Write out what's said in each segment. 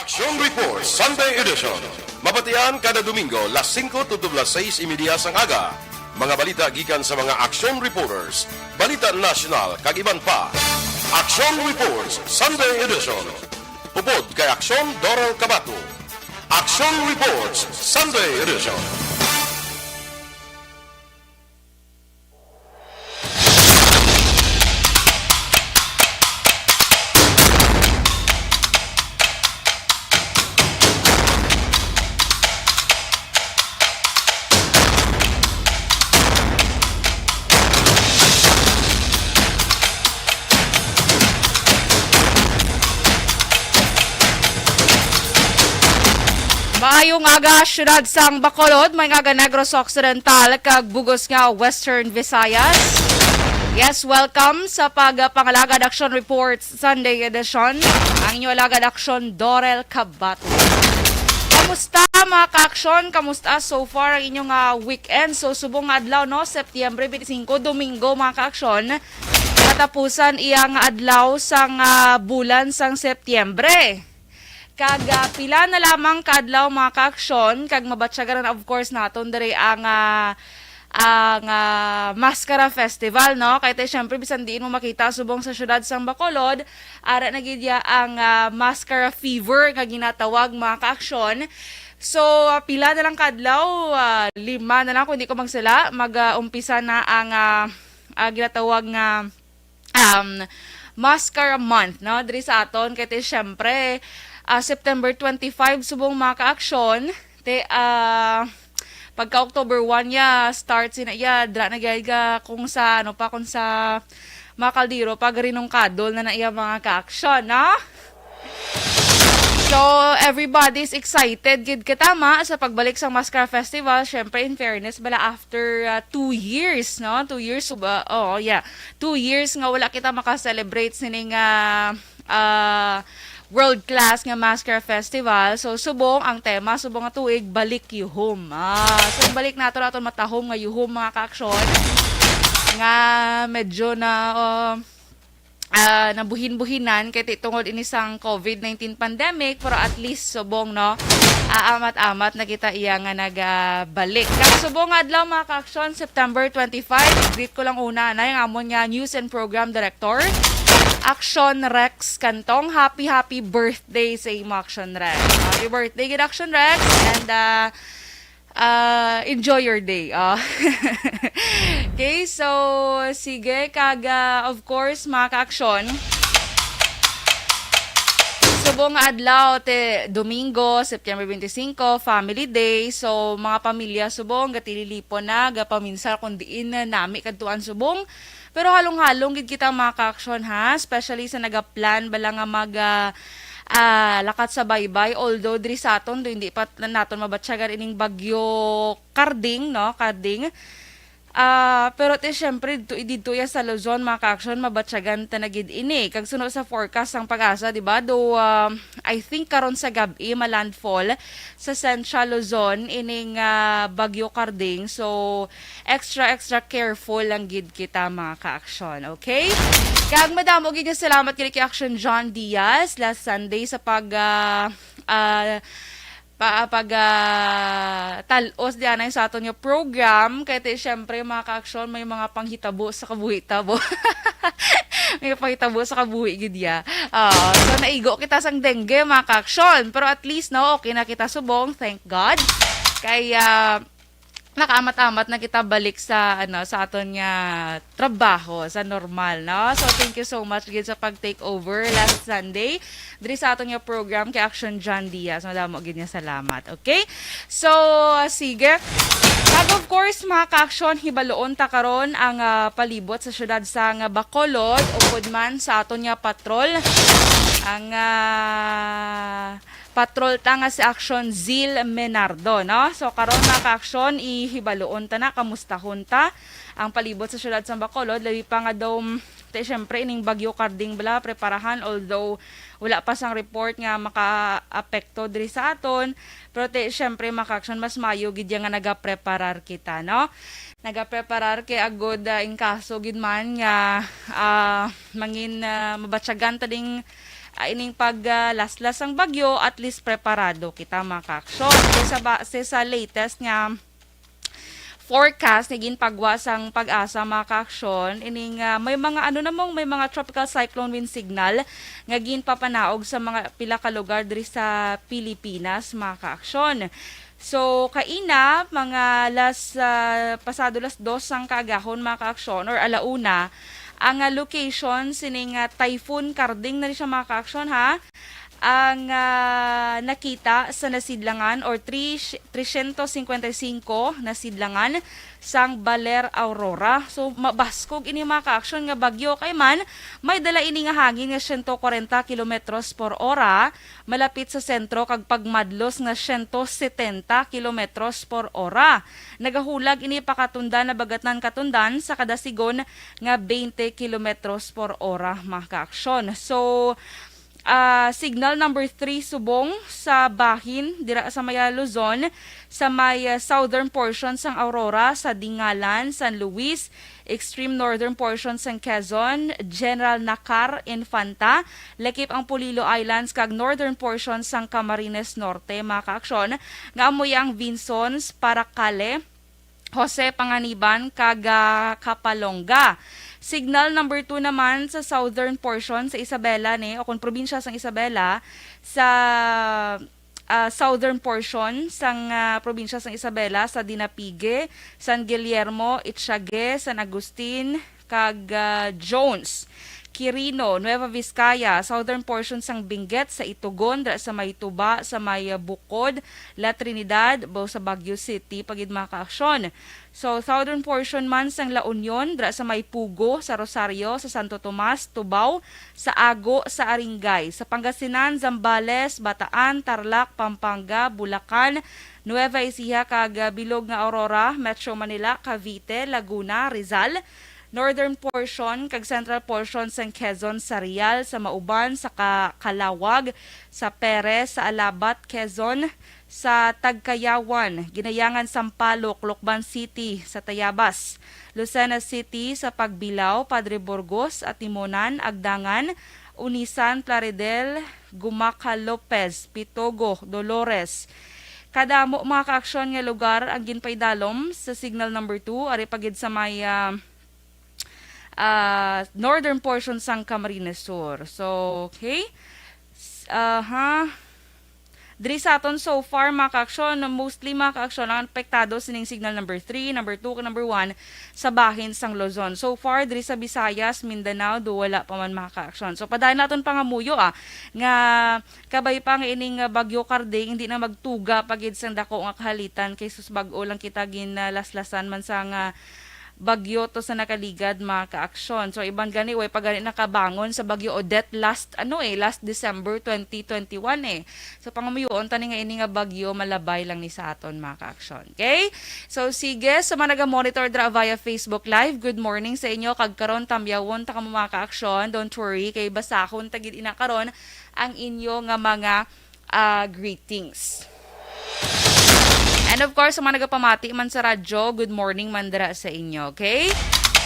Action Report Sunday Edition. Mabatian kada Domingo, las 5 to las 6:30 sang aga. Mga balita gikan sa mga action reporters, balita nasyonal kag iban pa. Action Reports Sunday Edition. Upod kay Action Doral Cabato. Action Reports Sunday Edition. Maayong aga, syudad sang Bacolod, may nga Negros Occidental, kag bugos nga Western Visayas. Yes, welcome sa pagpangalagad Action Reports Sunday Edition. Ang inyo alagad Action, Dorel Cabato. Kamusta mga ka-action? Kamusta so far ang inyong weekend? So subong adlaw no, Setyembre 25, Domingo mga ka-action. Katapusan iyang adlaw sang bulan sang Setyembre. Kag pila na lamang kadlaw mga ka-aksyon, kag mabatsagaran of course naton diri ang Mascara Festival, no? Kaya tayo syempre bisan diin mo makita subong sa syudad sang Bacolod, ara na gidya ang Mascara Fever nga ginatawag mga ka-aksyon. So pila na lang kadlaw, 5 na lang kung di ko magsala, mag-umpisa na ang ginatawag nga Mascara Month, no? Diri sa aton kaya tayo syempre September 25 subong mga ka-aksyon te pagka October 1 ya start sina ya dra na gayga kung sa kung sa mga kaldero pag rinong kadol na iya mga ka-aksyon, no? So everybody's excited gid katama sa pagbalik sa Mascara Festival. Syempre in fairness bala after 2 years, no? 2 years 2 years nga wala kita maka-celebrate sining world class nga Mascara Festival. So subong ang tema subong nga tuig balik yuhom. So balik nato matahom nga yuhom mga ka-aksyon nga medyo na nabuhin-buhinan kay tungod inisang COVID-19 pandemic, pero at least subong no amat-amat na kita iya nga nagbalik. Kag subong adlaw mga ka-aksyon September 25, greet ko lang una na yung amon nga News and Program Director Action Rex Cantong. Happy birthday sa imo Action Rex. Happy birthday gid Action Rex, and enjoy your day. Okay, so sige kag of course mga ka-aksyon, subong adlaw te Domingo, September 25, Family Day. So mga pamilya subong gatililipon na gapaminsal kun diin na nami kadtuan subong. Pero halong-halong gid kita mga ka-aksyon ha, especially sa nagaplan bala nga lakat sa baybay. Although diri sa aton do hindi pa naton mabatsagan ining bagyo Karding, no? Karding. Pero te syempre dito ya sa Luzon mga ka-aksyon mabatsagan tanagid ini. Kag sunod sa forecast ang Pag-asa, di ba? Do I think karon sa gabi malandfall sa Central Luzon ining bagyo Karding. So extra careful lang gid kita mga ka-aksyon. Okay? Kag madamo gid nga salamat kay Action John Diaz last Sunday sa talos diyan ay sa aton yung program. Kaya syempre mga ka-aksyon may mga panghitabo sa kabuhi-tabo. May panghitabo sa kabuhi gid ya. So naigo kita sang dengue mga ka-aksyon, pero at least no okay na kita subong, thank God. Kaya nakaamat-amat na kita balik sa sa aton nga trabaho sa normal, no? So thank you so much gid sa pag-take over last Sunday diri sa aton nga program kay Action John Diaz. Madamo gid niya salamat. Okay? So sige. Kag of course mga ka-aksyon, hibaloon ta karon ang palibot sa syudad sang Bacolod upod man sa aton nga patrol. Ang patrol ta nga si Action Zil Menardo, no? So karon mga ka-aksyon, ihibaloon ta na kamustahon ta ang palibot sa syudad sa Bacolod, labi pa nga daw syempre ining bagyo Karding bala preparahan, although wala pa sang report nga maka-apekto diri sa aton, pero syempre mga ka-aksyon mas mayo gid nga nagapreparar kita, no? Nagapreparar kay agod in kaso gid man nga mangin mabatsagan ta ding ining paglaslas ang bagyo, at least preparado kita mga ka-aksyon. Base sa latest nga forecast naging pagwasang pag-asa mga ka-aksyon, ining may mga may mga tropical cyclone wind signal nga ginpapanaog sa mga pila ka lugar diri sa Pilipinas mga ka-aksyon. So kaina mga pasado las 2 sang kaagahon mga ka-aksyon or alauna ang location sining Typhoon Karding na rin siya mga ka-aksyon ha. Ang nakita sa nasidlangan or 355 nasidlangan sang Baler Aurora. So mabaskog ini mga ka-aksyon nga bagyo kay man may dala ini nga hangin nga 140 kilometros por ora malapit sa sentro kag pagmadlos nga 170 kilometros por ora. Nagahulag ini pakatunda na bagatnan katundan sa kada sigon nga 20 kilometros por ora mga ka-aksyon. So signal number 3 subong sa bahin dira sa may Luzon, sa may southern portion sang Aurora, sa Dingalan, San Luis, extreme northern portion sang Quezon, General Nakar, Infanta, lakip ang Polillo Islands kag northern portion sang Camarines Norte mga ka-aksyon, nga amoy ang Vinsons, Paracale, Jose Panganiban kag Kapalonga. Signal number 2 naman sa southern portion sa Isabela o kung probinsya sang Isabela, sa southern portion sang probinsya sang Isabela, sa Dinapigue, San Guillermo, Itsague, San Agustin kag Jones, Quirino, Nueva Vizcaya, southern portion sang Benguet, sa Itugon, sa may Tuba, sa may Bukod, La Trinidad, sa Baguio City, pagid mga ka-aksyon. So, southern portion man sang La Union, sa may Pugo, sa Rosario, sa Santo Tomas, Tubao, sa Ago, sa Aringay, sa Pangasinan, Zambales, Bataan, Tarlac, Pampanga, Bulacan, Nueva Ecija, kag bilog nga Aurora, Metro Manila, Cavite, Laguna, Rizal, northern portion kag central portion sa Quezon, sa Rial, sa Mauban, sa Kalawag, sa Perez, sa Alabat, Quezon, sa Tagkayawan, Ginayangan, Sampaloc, Lokban City, sa Tayabas, Lucena City, sa Pagbilao, Padre Burgos, at Timonan, Agdangan, Unisan, Plaridel, Gumaca, Lopez, Pitogo, Dolores. Kadamo mga ka-aksyon nga lugar ang ginpaydalom sa signal number 2 ari pagid sa may northern portion sang Camarines Sur. So, okay. Diri sa aton so far mga ka-aksyon, mostly mga ka-aksyon ang apektado sining signal number 3, number 2, number 1 sa bahin sang Luzon. So far diri sa Visayas, Mindanao do wala pa man mga ka-aksyon. So padayon naton pangamuyo nga kabay pa nga ining bagyo Karding hindi na magtuga pagid sang dako nga kahalitan kay sus bag-o lang kita ginlaslasan man sa nga bagyo to sa nakaligad mga ka-aksyon. So iban gani way pagani nakabangon sa bagyo Odette last December 2021 So pangamuyon tani nga ini nga bagyo malabay lang ni sa aton mga ka-aksyon. Okay? So sige, sa mga naga-monitor dra via Facebook Live, good morning sa inyo kag karon tamyawon ta kamo mga ka-aksyon. Don't worry kay basahon tagid ina karon ang inyo nga mga greetings. And of course, sa mga nagapamati man sa radyo, good morning mandara sa inyo, okay?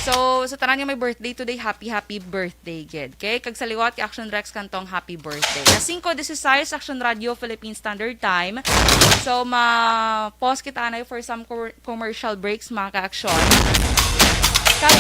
So, sa tanan nga may birthday today, happy birthday, gid. Okay? Kag sa liwat, Action Rex kantong happy birthday. Na 5:16 Action Radio, Philippine Standard Time. So, ma-pause kita na for some commercial breaks, mga ka-aksyon.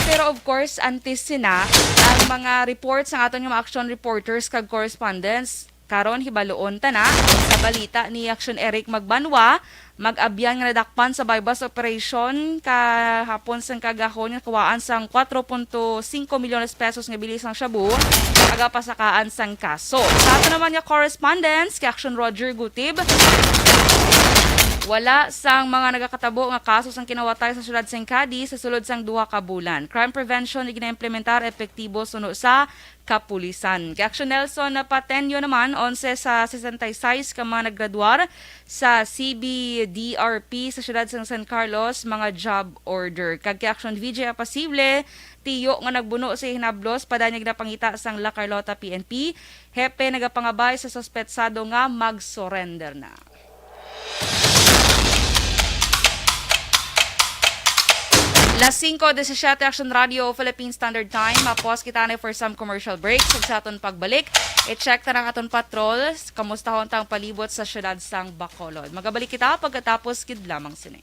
Pero of course, antes sina, ang mga reports ng aton yung mga action reporters kag correspondents, karon hibaloon ta na sa balita ni Action Eric Magbanwa, mag-abyan nga nadakpan sa bypass operation kahapon sang kagahon nga kawaan sang 4.5 milyones pesos nga bilis sang shabu agapasakaan sang kaso. Sa ato naman nga correspondents kay Action Roger Gutib, wala sang mga nagakatabo nga kaso sang kinawatay sa syudad sang Cadiz sa sulod sang 2 ka bulan. Crime prevention gina-implementar epektibo suno sa kapulisan. Kay Action Nelson na patenyo naman 11 sa 66 ka mga naggraduar sa CBDRP sa syudad sang San Carlos mga job order. Kag kay Action VJ Apasible tiyo nga nagbuno sa hinablos padanyag na pangita sang La Carlota PNP, hepe nagapangabay sa suspetsado nga mag-surrender na. Las 5:17 Action Radio Philippine Standard Time. Mapos kita na for some commercial breaks. Ug sa aton pagbalik, i-check ta ng aton patrol. Kamusta hontang palibot sa syudad sang Bacolod. Magabalik kita pagkatapos kid lamang sini.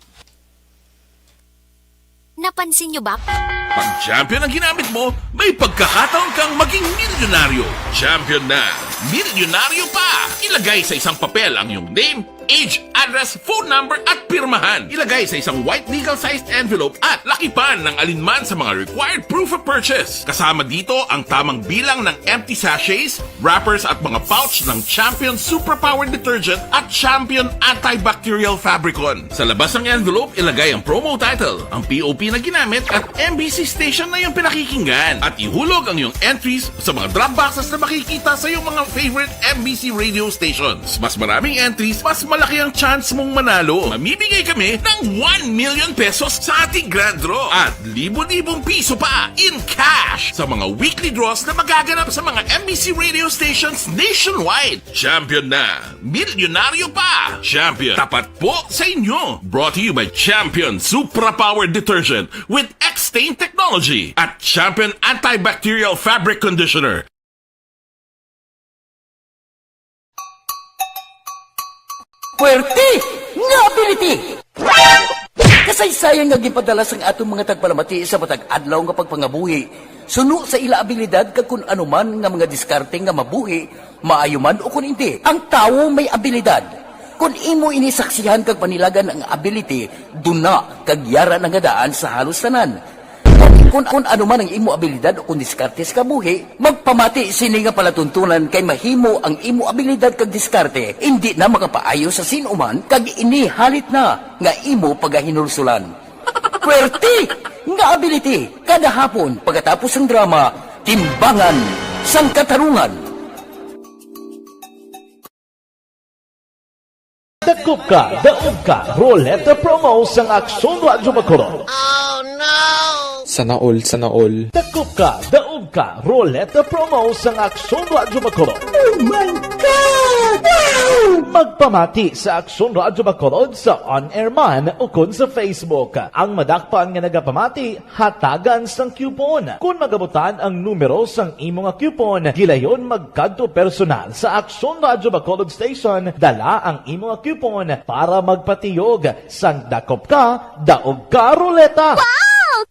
Napansin nyo ba? Pag champion ang ginamit mo, may pagkakataon kang maging milyonaryo. Champion na, milyonaryo pa! Ilagay sa isang papel ang iyong name, age, address, phone number at pirmahan. Ilagay sa isang white legal-sized envelope at lakipan ng alinman sa mga required proof of purchase. Kasama dito ang tamang bilang ng empty sachets, wrappers at mga pouch ng Champion Superpower Detergent at Champion Antibacterial Fabricon. Sa labas ng envelope, ilagay ang promo title, ang POP na ginamit at MBC station na yung pinakikinggan. At ihulog ang iyong entries sa mga drop boxes na makikita sa iyong mga favorite MBC radio stations. Mas maraming entries, mas malaki ang chance mong manalo. Mamimigay kami ng 1 million pesos sa ating grand draw at libo-libong piso pa in cash sa mga weekly draws na magaganap sa mga MBC radio stations nationwide. Champion na, milyonaryo pa. Champion, tapat po sa inyo. Brought to you by Champion Superpower Detergent with X-Stain Technology at Champion Antibacterial Fabric Conditioner. Puwerte nga ability! Kasaysayan nga gipadala sang atong mga tagpalamati sa matag adlaw nga pagpangabuhi. Suno sa ila abilidad kag kun anuman nga mga diskarte nga mabuhi, maayo man o kun hindi. Ang tawo may abilidad. Kung imo inisaksihan kag panilagan ang ability, duna kag yara nga daan sa halos tanan. Kung ano man ang imo abilidad o kung diskarte sa kabuhi, magpamati sini nga palatuntunan kay mahimo ang imo abilidad kag diskarte, hindi na makapaayo sa sinuman kag inihalit na nga imo pagahinulsulan. Puwerte nga ability, kada hapon pagkatapos ng drama, Timbangan sang Katarungan. Dakop ka, daog ka, Roleta Promo sang Aksyon Radyo Bacolod. Sana all. Dakop ka, daog ka, Roleta Promo sang Aksyon Radyo Bacolod. Oh my God! Wow! Magpamati sa Aksyon Radyo Bacolod sa on-air man o kun sa Facebook. Ang madakpan nga nagapamati, hatagan sang coupon. Kung magabutan ang numero sang imo nga coupon, gilayon magkadto personal sa Aksyon Radyo Bacolod Station, dala ang imo nga coupon para magpatiyog sang dakop ka, daog ka, Roleta. Wow!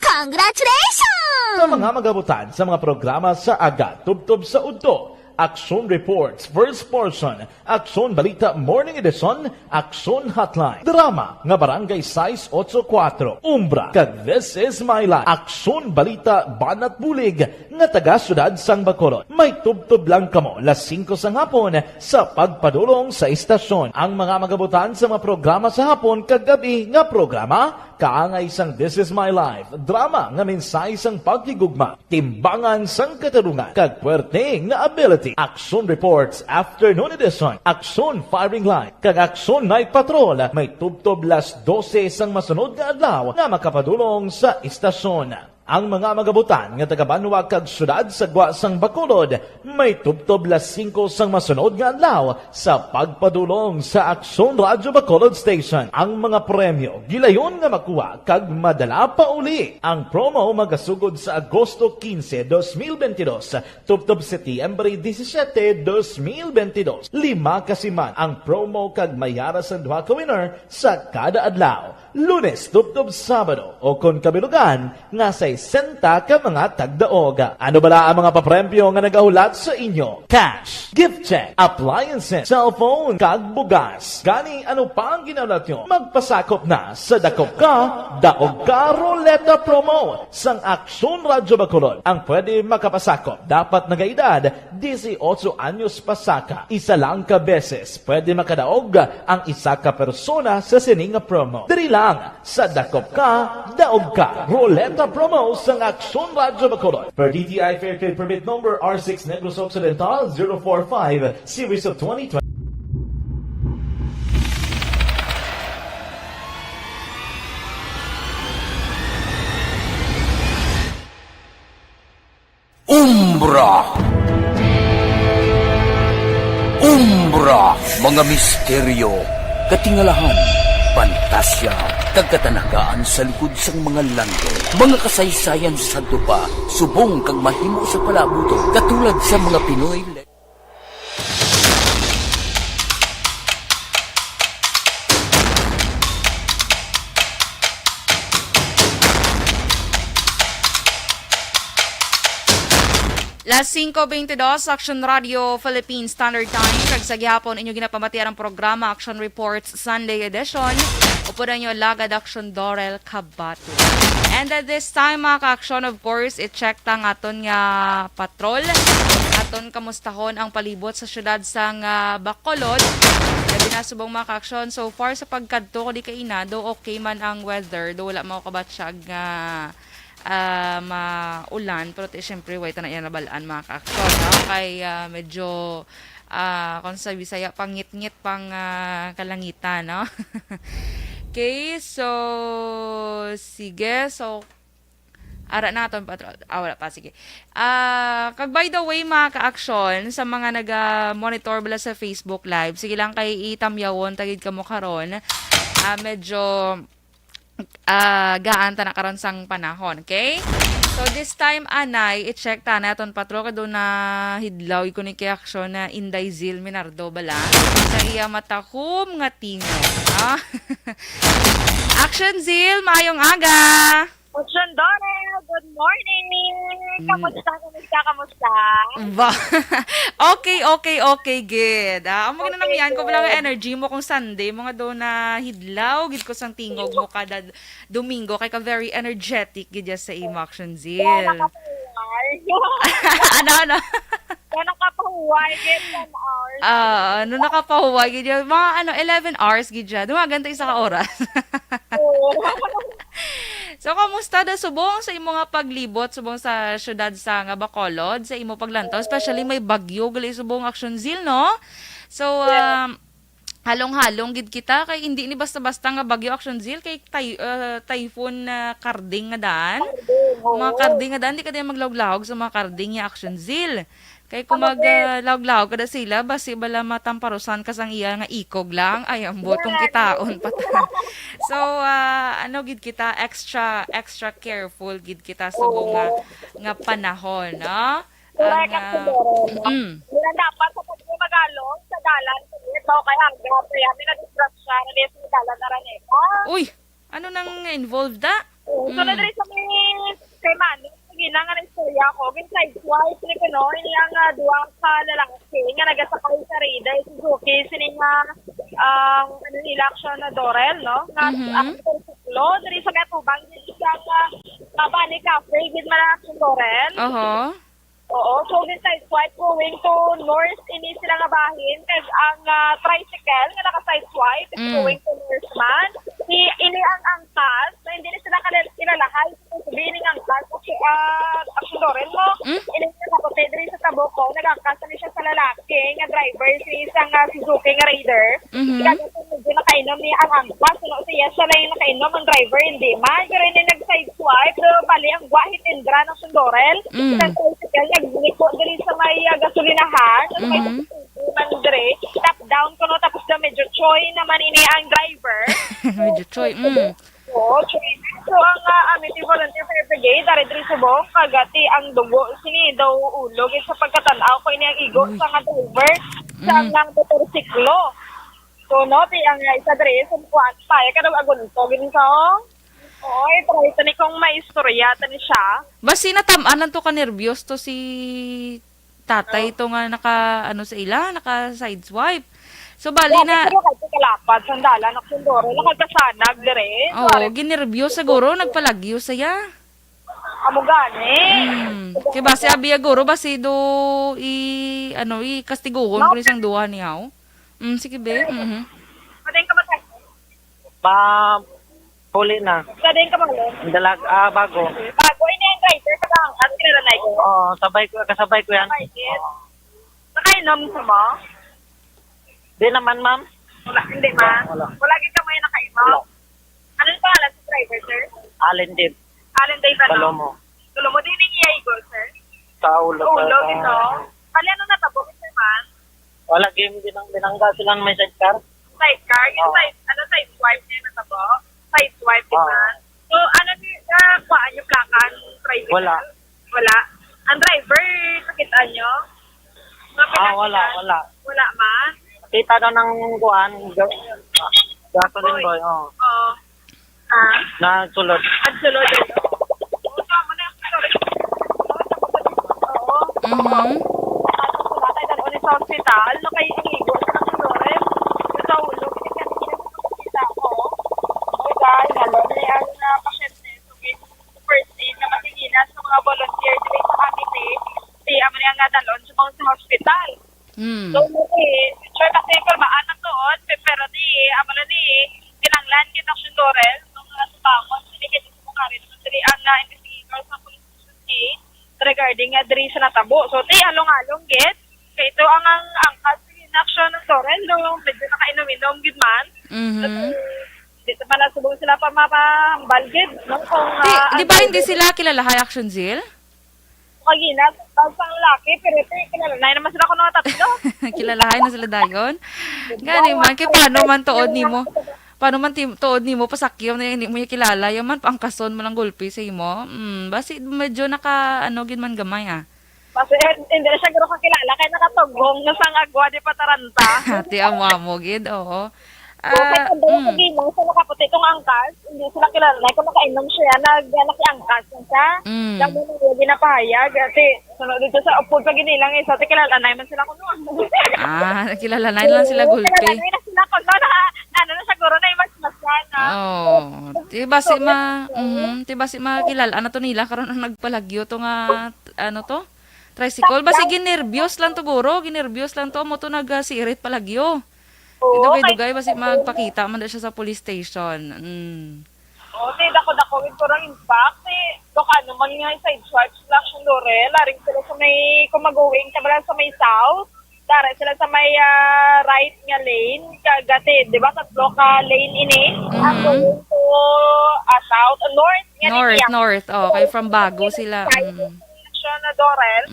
Congratulations! Sa mga magabutan sa mga programa sa Aga, Tubtob sa Udto, Aksyon Reports, First Portion, Aksyon Balita Morning Edition, Aksyon Hotline, Drama, nga Barangay 684, Umbra, kag This Is My Life, Aksyon Balita Banat Bulig, nga taga-syudad sang Bacolod. May tubtob lang kamo, las 5 sang hapon, sa pagpadulong sa istasyon. Ang mga magabutan sa mga programa sa hapon, kag gabi nga programa, kaangay sang This Is My Life, drama nga mensahe sang pagtigugma, timbangan sang katarungan, kag puwerte nga ability, Aksyon Reports Afternoon Edition, Aksyon Firing Line, kag Aksyon Night Patrol, may tubtob las 12 sang masunod nga adlaw nga makapadulong sa istasyon. Ang mga magabutan nga taga-Banwa kag syudad sa Guasang Bacolod, may tubtob las 5 sang masunod nga adlaw sa pagpadulong sa Aksyon Radyo Bacolod Station. Ang mga premyo gilayon nga makuha kag madala pa uli. Ang promo magasugod sa Agosto 15, 2022, tubtob Setyembre 17, 2022. 5 kasiman ang promo kag mayara sa duha ka winner sa kada adlaw. Lunes, tubtob Sabado, o kon kabilugan nga sa 60 ka mga tagdaog. Ano bala ang mga papremyo nga nagahulat sa inyo? Cash, gift check, appliances, cellphone, kag bugas. Gani ano pa ang ginaulat nyo? Magpasakop na sa Dakop Ka, Daog Ka Roleta Promo sang Aksyon Radyo Bacolod. Ang pwede makapasakop dapat nagaedad 18 anyos pasaka. Isa lang ka beses pwede makadaog ang isa ka persona sa sining promo. Diri lang sa Dakop Ka, Daog Ka Roleta Promo sang Aksyon Radyo Bacolod. Per DTI Fair Trade Permit Number R6 Negros Occidental 045 Series of 2020. Umbra, mga misteryo, katingalahan, pantasya, kagkatanagaan sa likod sang mga langgo, mga kasaysayan sa santo pa, subong kag mahimo sa palabuto, katulad sa mga Pinoy. Las 5:22, Action Radio Philippine Standard Time. Kag sa gihapon inyo ginapamatian ang programa Action Reports Sunday Edition. Upunan nyo lagad Action Dorel Kabato. And at this time mga ka-action, of course, i-check tang aton nga patrol. Aton kamustahon ang palibot sa syudad sang Bacolod. Labi na subong mga ka-action. So far sa pagkadto ko di kainado, okay man ang weather. Do wala mo kabatsyag nga maulan, pero siyempre wait na yan nabalaan mga ka-action, no? Kay medyo kung sa Bisaya pangit-ngit pang kalangitan, no? Okay, so sige, so ara naton patrol. Wala pa, sige. Kag by the way mga ka-action, sa mga nag-monitor bala sa Facebook Live, sige lang kay itamyawon tagid kamo karon. Medyo gaan ta na karon sang panahon, okay? So this time anay i-check ta naton patro kadto na hidlaw ko ni kay action na Inday Zil Minardo bala sa iya matahom nga tingog. Action Zil, maayong aga. Action Dorel, good morning. Kamusta? Ba? Okay, good. Ang mga nanamian ko lang energy mo kung Sunday, mga do na hidlaw, gid ko sang tingog mo kada Domingo, kay ka very energetic gid ya sa imo Action Zil. Nakapahuway. Ano? Nakapahuway, get 10 hours. Ano nakapahuway gid ya? Mga 11 hours gid ya. Dumagan ta isa ka oras. So, kamusta da subong sa imo nga paglibot subong sa syudad sa nga Bacolod, sa imo paglantaw, especially may bagyo gali subong Action Zil, no? So, halong-halong gid kita kay hindi ni basta-basta nga bagyo Action Zil kay typhoon karding nga daan. Mga karding nga daan di ka din maglawg-lawg sa mga karding nga Action Zil. Kay kung maglawg-lawg kada sila basi bala matamparusan ka sang iya nga ikog lang ay ang botong kitaon pata. So gid kita extra careful gid kita subong nga panahon, no? Correct, Action Dorel. Hindi dapat sa pagmagalong sa dalan. Ito kay Angga, kaya may na-disruption na sa dalan na raneta. Uy, ano nang involved da? So, na rin sa may kay Manny, ginang nga ng istorya ko, ginside twice ni Pino, ini ang duwang ka lalaki, nga nagasakay sa Rida, Suzuki, sini nga, nila Action na Dorel, no? Nga, ang siklo, dari sa Gatubang, isang Bani Cafe, gid man Action Dorel. Oo, so ginside swipe going to north, ini sila nga bahin, kag ang tricycle, nga naka-side swipe, going to north man, ini ang angkas, na hindi na sila kilalahay, sabihin ng angkas, Action Dorel mo, ini sila ko, Pedri sa Taboco, nag-angkas na siya sa lalaki, nga driver, si isang Suzuki nga Raider, kaya medyo nakainom niya ang angkas, siya lang yung nakainom, ang driver, hindi man, pero hindi nag-side swipe, bali ang guahit indra ng Sundorel, isang tricycle, nagliko dali sa may gasolinahan, may mandre, tap down ko no, tapos na medyo choy naman ini ang driver. Medyo choy, Oo, choy. So, ang Amity Volunteer Fire Brigade, dari diri subong, kagati ang dugo, sini daw ulog, sa pagkatanaw ko ini ang igo sa nga driver, sa nga motorsiklo. So, no, ang isa diri, sumpuan pa, kadang agunto, ginisong. Oy, pero ito ni kong may istorya, ito ni siya. Basi natamanan to ka nervyos to si tatay to nga naka sa ila, naka side swipe. So bali na pero kahit kalapad sandalan ak sundoro nakagkasanag dire. ginervyos siguro nagpalagyo saya. Amo gani. Kay basi abiya guro basi do kastiguhon kun isang duha niyaw. Sige be. Padeng ka matay. Huli na. Padeng ka malo. Bago. Bago ini ang driver sa angkat kinalanay ko. Oo, kasabay ko yan. Nakainom sa mo? Di naman, ma'am. Wala, hindi ma. Wala gid ka may nakainom. Ano yung pangalan sa driver, sir? Allen Dib. Allen Day ba? Palomo. Palomo din yung iya-igol, sir? Sa ulo. Ulo, ito. Pali ano natabo, sir man? Wala game din ang binangga silang may sidecar. Sa sidecar, yung side swipe niya na tabo. Side swipe, di ba? So, ano kuhaan yung plaka ang tricycle? Wala. Wala. Ang driver, nakita nyo? Wala. Wala man? Kita daw ng kuan, gasoline boy, Oo. na sulod. Ang sulod ito. Oo, tama na yung story. Oo. Mhm. Wala tayo dalawa sa hospital. Kay inigo sa Flores. Sa ulo. Kita ko. Okay guys, alam niya ang pasyente. So, first aid na masigilas sa mga volunteer dito sa committee. Amo niya nga dalon sa hospital. Mm. So, sure kasi kalmaan na doon, pero amo na kinanglan kita si Flores, nung nasubakon, sinikit mo ka rin, ang investigator sa police station regarding diri sa natabo. So, halong-halong get, kaya ito ang angkas in action ng Flores, nung medyo nakainom-inom, gid man. Mhm. Dito pa nasubong sila pa mapahambal, gid, no? Kung, Di ba hindi sila kilalahay Action Zeal? Kagina, bansang laki, pero ito, kinalunay naman sila ko ng tatlo. Kilalahay na sila dayon. Gani man kay paano man tuod nimo? Paano man tuod nimo pasakyaw na hindi mo yung kilala, yung man pangkason mo lang gulpi sa imo. Basi medyo naka gin man gamay ah. Kasi hindi na siya garo kakilala, kaya nakatugong na sang agwa di pataranta. Ati amo gid, oo. Okay, kung doon kaginong sa nakaputi itong angkas, hindi sila kilala. Kung nakainom siya, nag-angkas siya. Dami na yung ginapahayag. Kasi sunod dito sa upod pag inilang isa, kilala na naman sila kuno. Kilala na lang sila gulpi. Kilala na sila kuno na siguro na yung mas-masyan. Tiba si makilala na to nila karon ang nagpalagyo to nga tricycle. Basi ginervyos lang to guro, ginervyos lang to mo to nagsirit palagyo. Dugay basi magpakita man siya sa police station. Dako-dako ito rin impact. Ano man nga side swipe sila sa Lore, laring sila sa may kumagawing kabala sa may south. Tara sila sa may right nga lane, kagati, di ba? Tatlo ka lane ini. Going to south, North. Okay, from Bago sila. Na Dorel.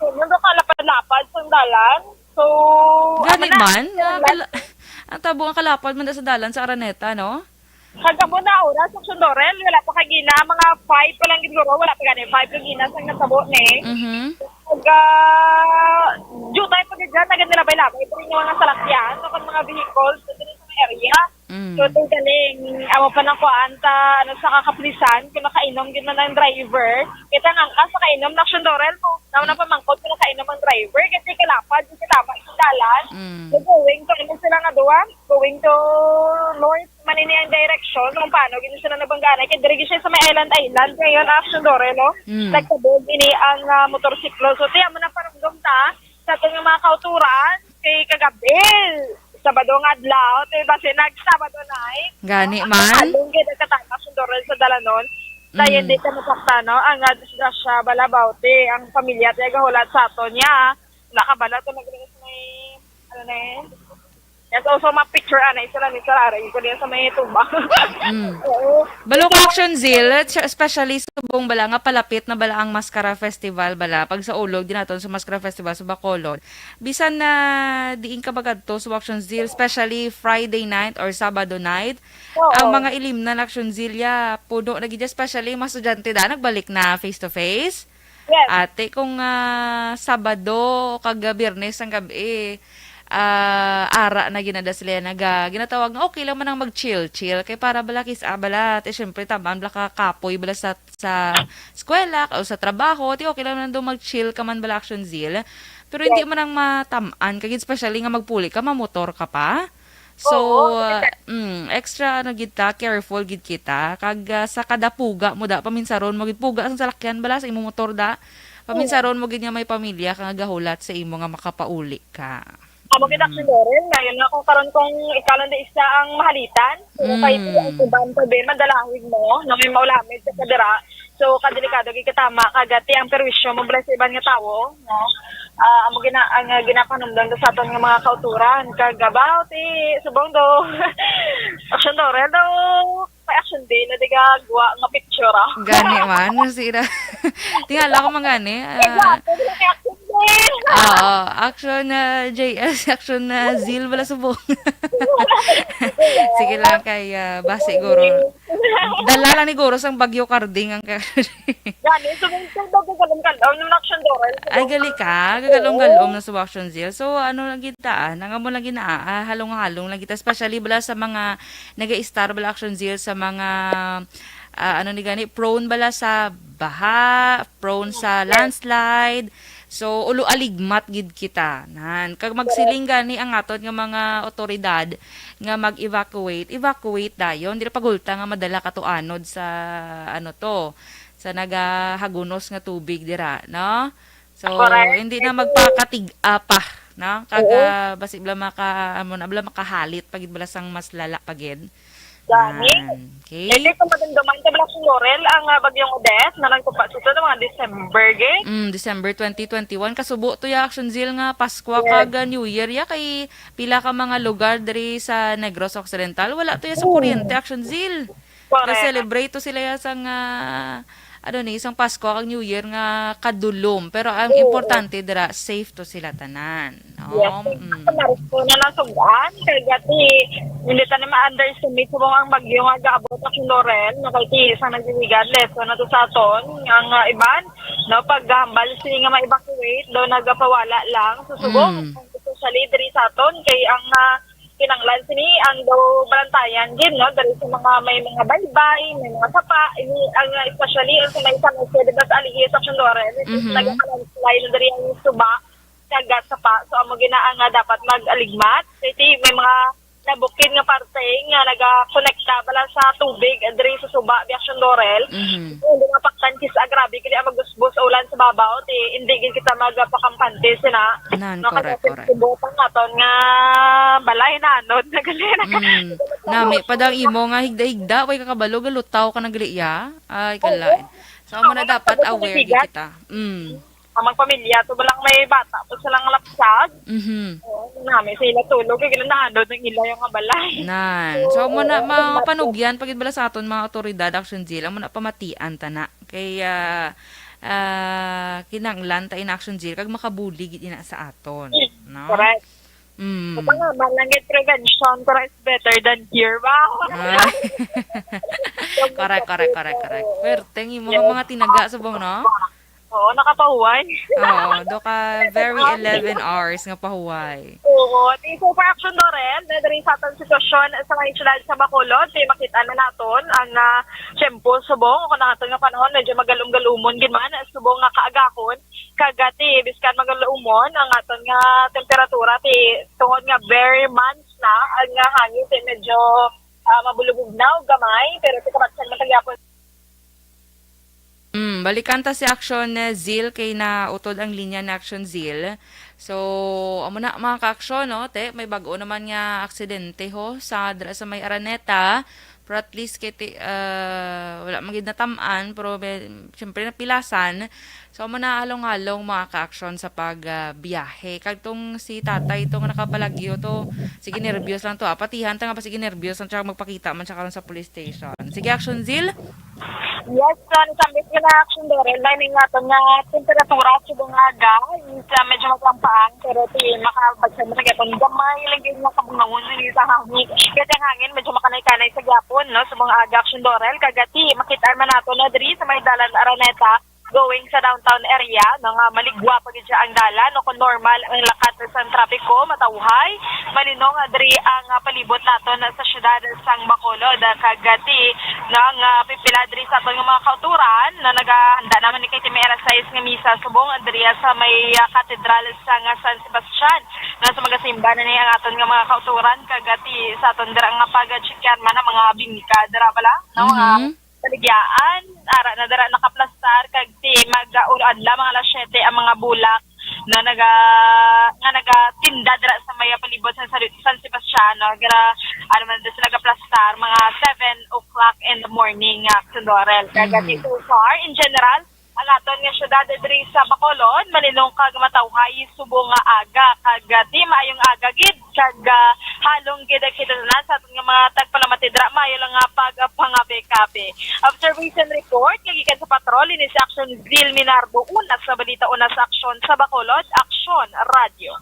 So, nung doon ka lapad-lapad sa dalan. So, Gani man. Ang tabo ang kalapad man sa dalan sa Araneta, no? Kagamo na oras sa Sundorel, wala pa kagina, mga 5 pa lang giduro, wala pa gani, 5 kagina sa natabo ni. Jutay pa gid na ganila bay-labay, ito rin yung mga salakyan, so mga vehicles dito sa mga area. So, ito galing, amo pa ng kuanta, sa kakapulisan, kung nakainom gid man ang driver, kita nga sa kainom na Sundorel mo, na pamangkot kung nakainom ang driver, kasi kalapad, kasi tama yung dalan. So, going to sila nga duwa, going to north, manini ang direction kung paano gino sila nabanggana kaya dirigi siya sa may island ngayon action dore no nagtabog ini ang motorsiklo so tiyan mo na paramdam ta sa itong mga kauturan kay kagabi Sabado nga adlaw base nagsabado night gani man along gid katang action dore sa dalanon tayo dito masakta no ang disgrasya balabawte ang pamilya tayo gahulat sa ato niya nakabala to nagregas may Yes, also ma-picture sila ni Sarara, ko din sa may tuba. Balong Action Zeal, especially subong bala nga palapit na bala ang Mascara Festival bala pag sa ulog din naton sa Mascara Festival sa Bacolod. Bisan na diin ka bagad to sa Action Zeal, especially Friday night or Sabado night. Ang mga ilim na Action Zeal puno na gid especially mga estudyante nagbalik na face to face. Yes. Ate kung Sabado kag Biyernes ang gabi ara na ginada sila ginatawag nga okay lang man ang mag-chill kay para balakis bala te syempre taman bala ka kapoy bala sa eskwela o sa trabaho ti okay lang man do mag-chill ka man bala Action Zeal pero hindi man ang matamaan kay especially nga magpuli ka mamotor ka pa so extra gid ta careful gid kita kag sa kada puga mo da paminsaron mo gid puga ang salakyan bala sa imong motor da paminsaron mo gid nga may pamilya kang gahulat sa imo nga makapauli ka. Amo kita Lorel, ngayon na kung karon kong ikalan da isa ang mahalitan. So, kay tuban to be madalawig mo, na may maulamid sa kadira. So, kadelikado gid katama kagati ang perwisyo mo bala sa iban nga tawo, no? Amo ang ginapanumdam sa aton nga mga kauturan kagabaw ti subong do. Action Lorel do may action day na diga gwa nga picture Gani man sira. Tingala ko mangani. Action na JS, action na Zil, wala subong. Sige lang kay base guro. Dalala ni Guro sang Bagyo Carding ang Gani, sumungtong daw gagalong-galong yung action Dorel. Ay, gali ka. Gagalong-galong na sa action Zil. So, ano lang kita, nangamo lang halong-halong lang kita. Especially bala sa mga nag-star bala action Zil sa mga ano ni gani, prone bala sa baha, prone sa landslide. So, ulo aligmat gid kita. Kag magsiling gani ang aton nga mga otoridad nga evacuate dayon. Dili pagulta nga madala ka to anod sa ano to, sa nagahagunos nga tubig dira, no? So, Correct. hindi na magpakatig-a pa, no? Kag basig bala bala makahalit pagid bala sang mas lala pagid. Gani. Okay. Hindi ko magandamang tabla si Laurel ang bagyong Odette na nagtupa sa ito mga December, gay. December 2021 kasubo to ya action Zil nga Pasko kag New Year ya kay pila ka mga lugar diri sa Negros Occidental wala to ya sa kuryente action Zil. Correct. Celebrate to sila ya sang isang Pasko kag New Year nga kadulom pero ang importante dira safe to sila tanan. No? Yes. Marito na lang sugaan. Kaya gati, hindi ta na ma-underestimate kung ang bagyo nga gaabot sa Laurel, nakalti isang nagbibigan, lesson na to sa aton, ang iban, no, paghambal sila nga ma-evacuate, do nagapawala lang, susubong, especially diri sa aton, kay ang kinanglan sini ang daw balantayan din, no, dari sa mga may mga baybay, may mga sapa, ang especially ang sa may isang diba sa aligi sa Laurel, nagkakalay na dari ang suba, kagat sa pa. So, amo ginaan nga dapat mag-aligmat. Kasi may mga nabukid nga parte nga naga-connecta bala sa tubig diri sa suba, Biaksyon Laurel. Hindi nga paktan kisa grabe kaya magusbos ulan sa babaw. Hindi kita magpakampante sina. Correct. Botang naton nga balay na anod. Nami, padang imo nga higda-higda, way kakabalo, galutaw ka nagliya. Ay, kalain. So, mo na dapat aware kita. Ang magpamilya, to balang may bata, po silang lapsag. Namin sila tulog, kaya naanod ng ila yung balay. So, mo na mga panugyan, pagid bala sa aton mga otoridad, action Zil, mo na pamatian ta na. Kaya, kinanglan ta in action Zil, kag makabulig ina sa aton. No? Correct. Ito nga, malangit prevention, pero it's better than cure, ba? Correct. Perteng, yung mga tinaga sa bang, no? Oo, nakapahuway. Oo, do ka very 11 hours nga pahuway. Oo, di super action do rin. Dari sa atong sitwasyon sa mga isulad sa Bacolod, di makita na naton ang tiyempo subong. Kung naton nga panahon, medyo magalum-galumon ginman, subong nga kaagakon. Kagati, biskan magalumon, ang aton nga temperatura, tungod nga very months na, ang hangin, medyo mabulubog na o gamay, pero kamatsan matagyapon. Balikan ta si Action Zil kay na utod ang linya na Action Zil. So, amo na mga ka-aksyon, no? May bago naman nga aksidente ho sa may Araneta. Pero at least wala magid natamaan pero syempre napilasan. So, amo na along-along mga ka-aksyon sa pagbiyahe. Kag tong si tatay itong nakapalagyo to, sige nervyos lang to. Patihan ta nga pa sige nervyos lang tsaka magpakita man siya karon sa police station. Sige Action Zil. Yes, so nasambit ko na action Dorel, lining nga ito nga temperatura sa bungaga, medyo maglampaang, pero makabagsa mo na gapon, gamay lang yung makabungawon na sa hangin. Kasi ang hangin, medyo makanay-kanay sa gapon, no, sa bungaga action Dorel, kagati, makita man nato na diri sa may dalan Araneta, going sa downtown area, maligwa pag siya ang dalan, no, kung normal ang lakat sa trapiko, matawhay, malinong diri ang palibot nato na sa syudad sang Bacolod, kagati, ng pipila diri sa aton nga mga kauturan, na naghahanda naman ni kay Timera 6 nga misa subong diri sa may katedral sang San Sebastian, na sa magasimba na niya ang aton nga mga kauturan, kagati sa aton dira nga pag-chikyan man ang mga bingka dira bala, no, mga paligyan, ara na dara nakaplastar kag mag-ulan lamang alas 7 ang mga bulak na nagatinda dira sa may palibot sa San Sebastian, no, man sa nagaplastar mga 7 o'clock in the morning Dorel. Kagati so far in general ang aton nga syudad diri sa Bacolod, malinong kag matawhay subong nga aga, kagati maayong aga gid, kag halong gid kita na sa aton nga mga tagpalamati dira, maayo lang nga pagpangabi Kape. Observation report kagikan sa patrol ni sa Aksyon Zil Minardo una sa balita una sa aksyon sa Bacolod, Aksyon Radio.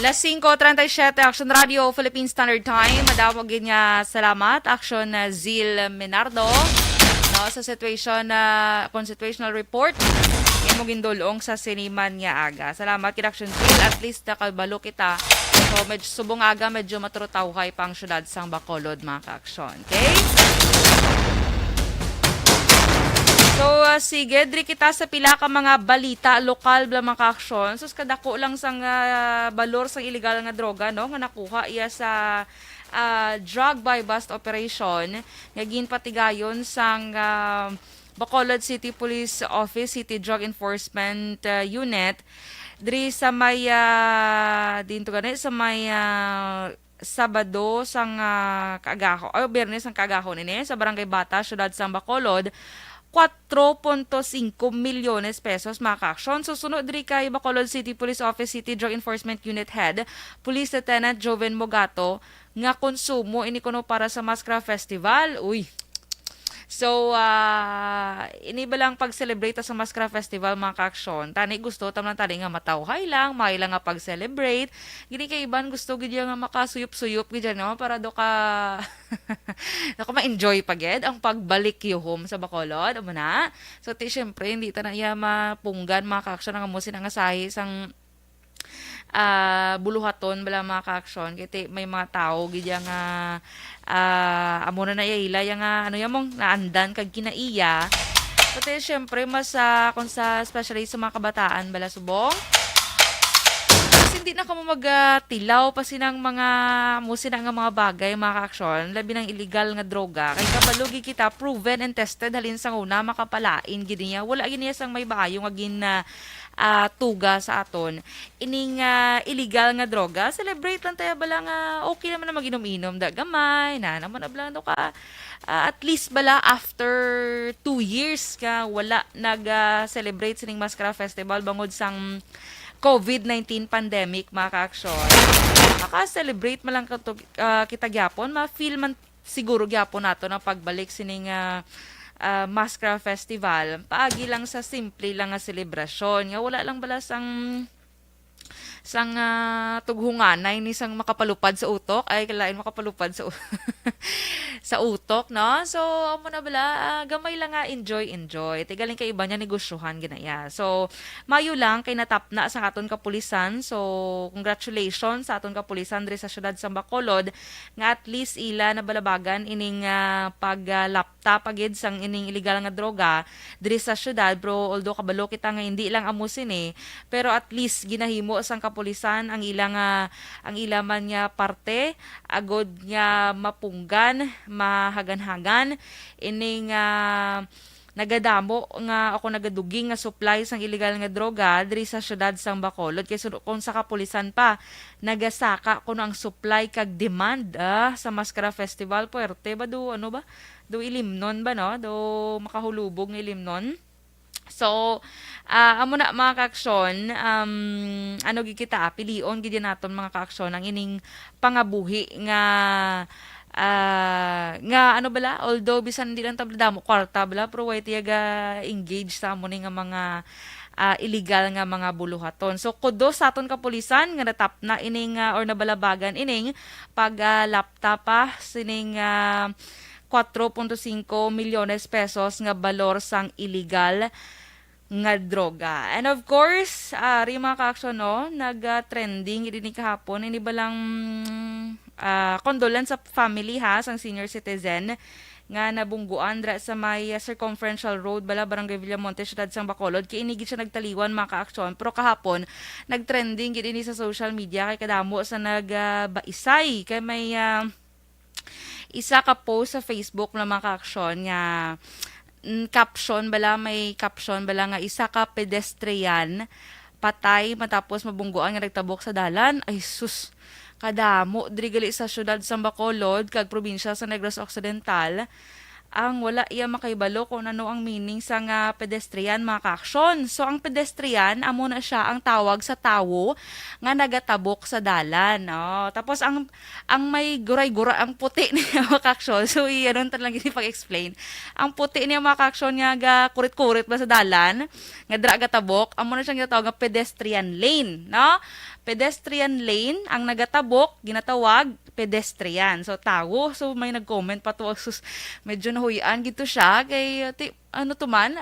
Las 5:37 Action Radio Philippine Standard Time. Madawag niya salamat Action Zil Menardo no sa situational report imo gindulong sa siniman niya aga. Salamat kid Action Zil, at least nakabalo kita. So medyo subong aga medyo maturutawhay pang syudad sang Bacolod mga ka-aksyon. Okay? So, sige, diri kita sa pila ka mga balita, lokal bla mga ka-aksyon. So, kadako lang sang balor sang illegal nga droga, no? Nga nakuha iya sa drug by bust operation. Nga ginpatigayon sang Bacolod City Police Office, City Drug Enforcement Unit. Diri sa may, dinto ganit, sa may Sabado sang kaagaho, o Biyernes sang kaagaho nini, sa Barangay Bata, syudad sang Bacolod. 4.5 milyones pesos mga ka-aksyon. Susunod diri kay Bacolod City Police Office City Drug Enforcement Unit Head, Police Lieutenant Joven Mogato, nga konsumo ini kuno para sa Mascara Festival. Uy. So, ini ba lang pag-celebrate sa Mascara Festival mga ka-aksyon? Tani gusto, tamang tani nga matawhay lang, mailang nga pag-celebrate. Gini kay iban gusto gid nga makasuyop-suyop gid no para do ka nako ma-enjoy pagid ang pagbalik yo home sa Bacolod, amo na. So, syempre hindi ta na iya mapunggan mga ka-aksyon nga mo sinang asahi sang buluhaton bala mga ka-aksyon kiti may mga tao gid nga amo na ila yang ano yamong naandan kag kinaiya. Pati syempre mas kung sa especially sa mga kabataan bala subong. Kasi hindi na kamo magtilaw pa sinang mga musina nga mga bagay mga ka-aksyon, labi ng illegal nga droga. Kay kabalugi kita proven and tested halin sang una makapalain gid niya. Wala gid niya sang may baayo nga gin tuga sa aton ining illegal nga droga. Celebrate lang tayo bala nga okay naman na maginom-inom da gamay na naman ablang do ka at least bala after 2 years ka wala nag-celebrate sining Mascara Festival bangod sang COVID-19 pandemic mga ka-aksyon. Maka-celebrate man lang kita gyapon, ma-feel man siguro gyapon nato na pagbalik sining Mascara Festival, paagi lang sa simple lang nga selebrasyon. Nga wala lang bala sang tughunganay ni sang makapalupad sa utok. Ay, kalain makapalupad sa sa utok, no? So, amo na bala, gamay lang nga enjoy. Tigaling kay iba niya negosyohan ginaya. So, mayo lang kay natapna sa aton kapulisan. So, congratulations sa aton kapulisan diri sa syudad sa Bacolod nga at least ila na balabagan ining paglapta pagid sang ining illegal nga droga diri sa syudad. Bro, although kabalo kita nga hindi lang amusin pero at least ginahimo sang kapulisan ang ilang man nga parte agod nga mapunggan mahagan-hagan ining nagadamo nga ako nagaduging nga supply sang illegal nga droga diri sa syudad sang Bacolod kay kung sa kapulisan pa nagasaka kuno ang supply kag demand sa Mascara Festival puwerte ba do ano ba do ilimnon ba no do makahulubog ng ilimnon. So, amo na mga ka-aksyon, ano gikita, pilion gid naton mga ka-aksyon ang ining pangabuhi nga ano bala, although bisan di lang tabladamo kwarta bala, pero way tiyaga engage sa amo nga mga illegal nga mga buluhaton. So, kudos sa aton kapulisan nga natap na ining or nabalabagan ining paglapta sining 4.5 milyones pesos nga balor sang illegal nga droga. And of course, mga ka-aksyon, no, nag-trending ini kahapon, ini ba lang condolence sa family sang senior citizen nga nabungguan dra sa may Circumferential Road bala Barangay Villamonte syudad sang Bacolod kay inigit siya nagtaliwan mga ka-aksyon pero kahapon nagtrending gid ini sa social media kay kadamo sa nagbaisay kay may isa ka post sa Facebook na mga ka-aksyon nga may caption bala nga isa ka pedestrian patay matapos mabungguan nga nagtabok sa dalan. Ay sus, kadamo diri gali sa syudad sa Bacolod kag probinsya sa Negros Occidental. ang wala iya makaibalo kung ano ang meaning sa nga pedestrian mga ka-aksyon. So ang pedestrian amo na siya ang tawag sa tawo nga nagatabok sa dalan. Oh, tapos ang may guray-gura ang puti niya mga ka-aksyon. So iyon talaga ni pag-explain. Ang puti niya mga ka-aksyon nga ga kurit-kurit ba sa dalan nga dra gatabok, amo na siyang ginatawag nga pedestrian lane, no? Pedestrian lane ang nagatabok ginatawag pedestrian. So tawo. So may nag-comment pa to, sus, medyo nahuyan gito siya kay ano to man,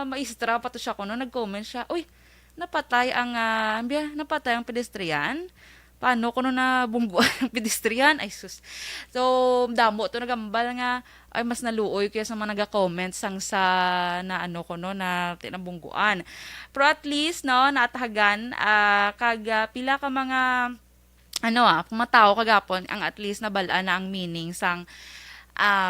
maistra pa to siya kuno nag-comment siya. Uy, napatay ang pedestrian. Paano kuno na bungguan ang pedestrian? Ay sus. So damo to nagambal nga ay mas naluoy kaya sa mga naga-comment sang sa na ano kuno na tinabungguan. Pero at least no naatahagan kag pila ka mga pumatao kagapon ang at least nabalaan na ang meaning sang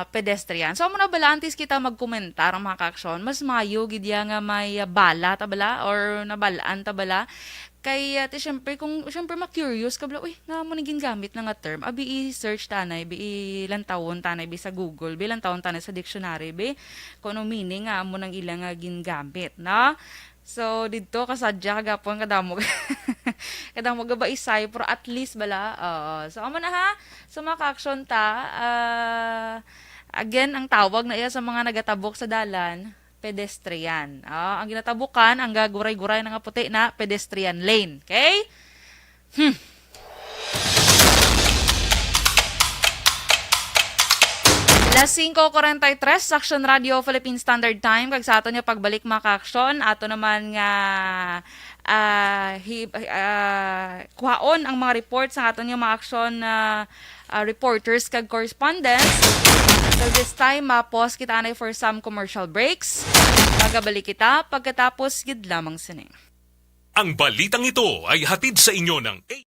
pedestrian. So, muna balantis kita magkomentar ang mga ka-aksyon. Mas mayo, gidya nga may bala tabala or nabalaan tabala. Kay, syempre, ma-curious ka bala, uy, nga mo naging gamit na nga term. Abi i-search tanay, ilang taon tanay, sa Google, ilang taon tanay sa dictionary, kung ano meaning nga mo nang ilang nga gingamit, na? So, dito, kasadya, kagapon, kadamo gaba isay, pero at least bala, so, amo na ha, so mga ka-aksyon again, ang tawag na iya sa mga nagatabok sa dalan, pedestrian. Ang ginatabukan, ang gaguray-guray ng puti na pedestrian lane. Okay? Alas 5:43, Action Radio Philippine Standard Time. Kag sa ato niya pagbalik mga ka-aksyon, ato naman nga kuhaon ang mga reports sa ato niya mga aksyon reporters kag correspondents. So this time, pause kita na for some commercial breaks. Magabalik kita pagkatapos gid lamang sini. Ang balitang ito ay hatid sa inyo ng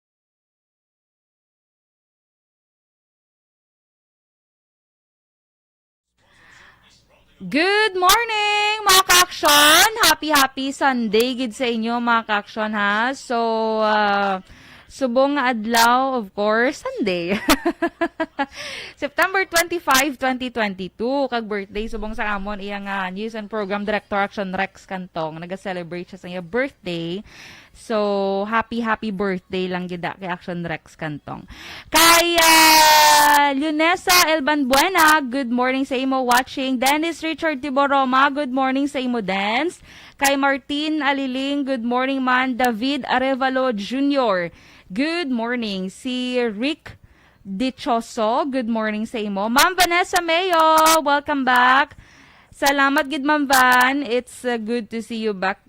Good morning mga ka-aksyon! Happy Sunday gid sa inyo mga ka-aksyon ha. So, subong nga adlaw, of course, Sunday. September 25, 2022. Kag birthday, subong sa amon, iyang News and Program Director Action Rex Cantong. Nag-celebrate siya sa iya birthday. So, happy birthday lang gida kay Action Rex Cantong. Kay Lunesa Elban Buena, good morning sa imo watching. Dennis Richard Tiboroma, good morning sa imo dance. Kay Martin Aliling, good morning man. David Arevalo Jr., good morning. Si Rick Dichoso, good morning sa imo. Ma'am Vanessa Mayo, welcome back. Salamat gid Ma'am Van. It's good to see you back.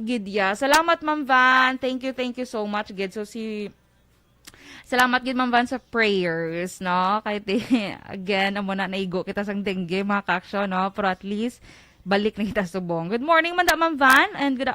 Gidya. Salamat Ma'am Van. Thank you so much gid. So salamat gid Ma'am Van sa prayers, no? Kahit again, amo na naigo kita sang dengue mga ka-aksyon, no? Pero at least balik na kita subong. Good morning man Ma'am Van and good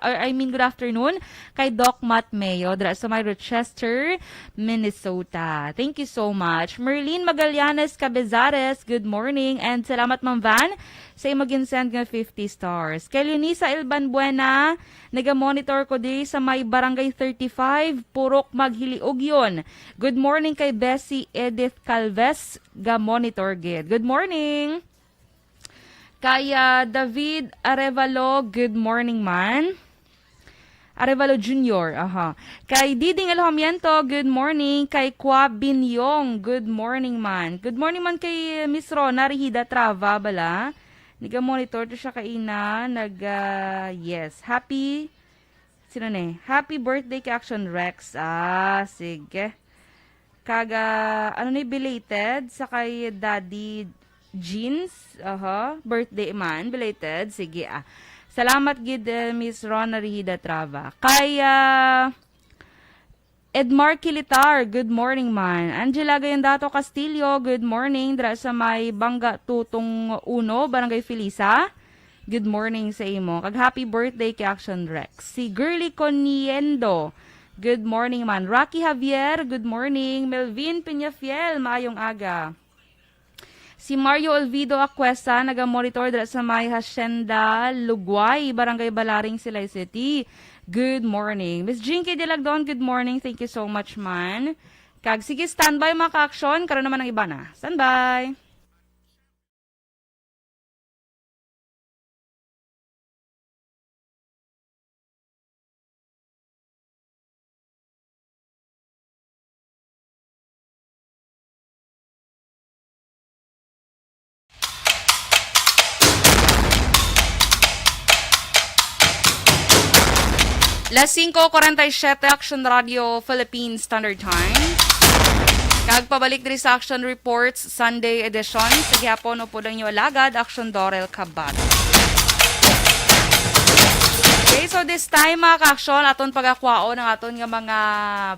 afternoon kay Doc Matt Mayo dra sa may Rochester, Minnesota. Thank you so much. Merlin Magallanes Cabezares, good morning and salamat Ma'am Van sa imo ginsend nga 50 stars. Kay Leonisa Elban Buena, naga-monitor ko di sa may Barangay 35, Purok Maghiliog yun. Good morning kay Bessie Edith Calves, ga-monitor gid. Good morning. Kaya David Arevalo, good morning man. Arevalo Jr., Kay Diding Alhamiento, good morning. Kay Kwa Binyong, good morning man. Good morning man kay Miss Rona Rihida Trava, bala. Niga-monitor to siya kaina. Yes. Happy birthday kay Action Rex. Sige. Kaga, belated sa kay Daddy Jeans, birthday man, belated, sige Salamat gid Miss Rona Rihida Trava. Kay Edmar Kilitar, good morning man. Angela Gayandato Castillo, good morning. Dra sa may Bangga Tutong Uno, Barangay Felisa. Good morning sa imo. Kag happy birthday kay Action Rex. Si Girly Coniendo, good morning man. Rocky Javier, good morning. Melvin Peñafiel, maayong aga. Si Mario Olvido Acuesta, naga-monitor dra sa may Hacienda Lugway, Barangay Balaring, Silay City. Good morning. Miss Jinky Dilagdon, good morning. Thank you so much, man. Kag, sige, standby mga ka-aksyon. Karoon naman ng iba na. Standby. Las 5:47 Action Radio Philippines Standard Time. Kag pabalik diri sa Action Reports Sunday edition sa gihapon upo lang nyo alagad Action Dorel Kabat. Okay, so this time mga ka-action, aton pagakwaon ng aton nga mga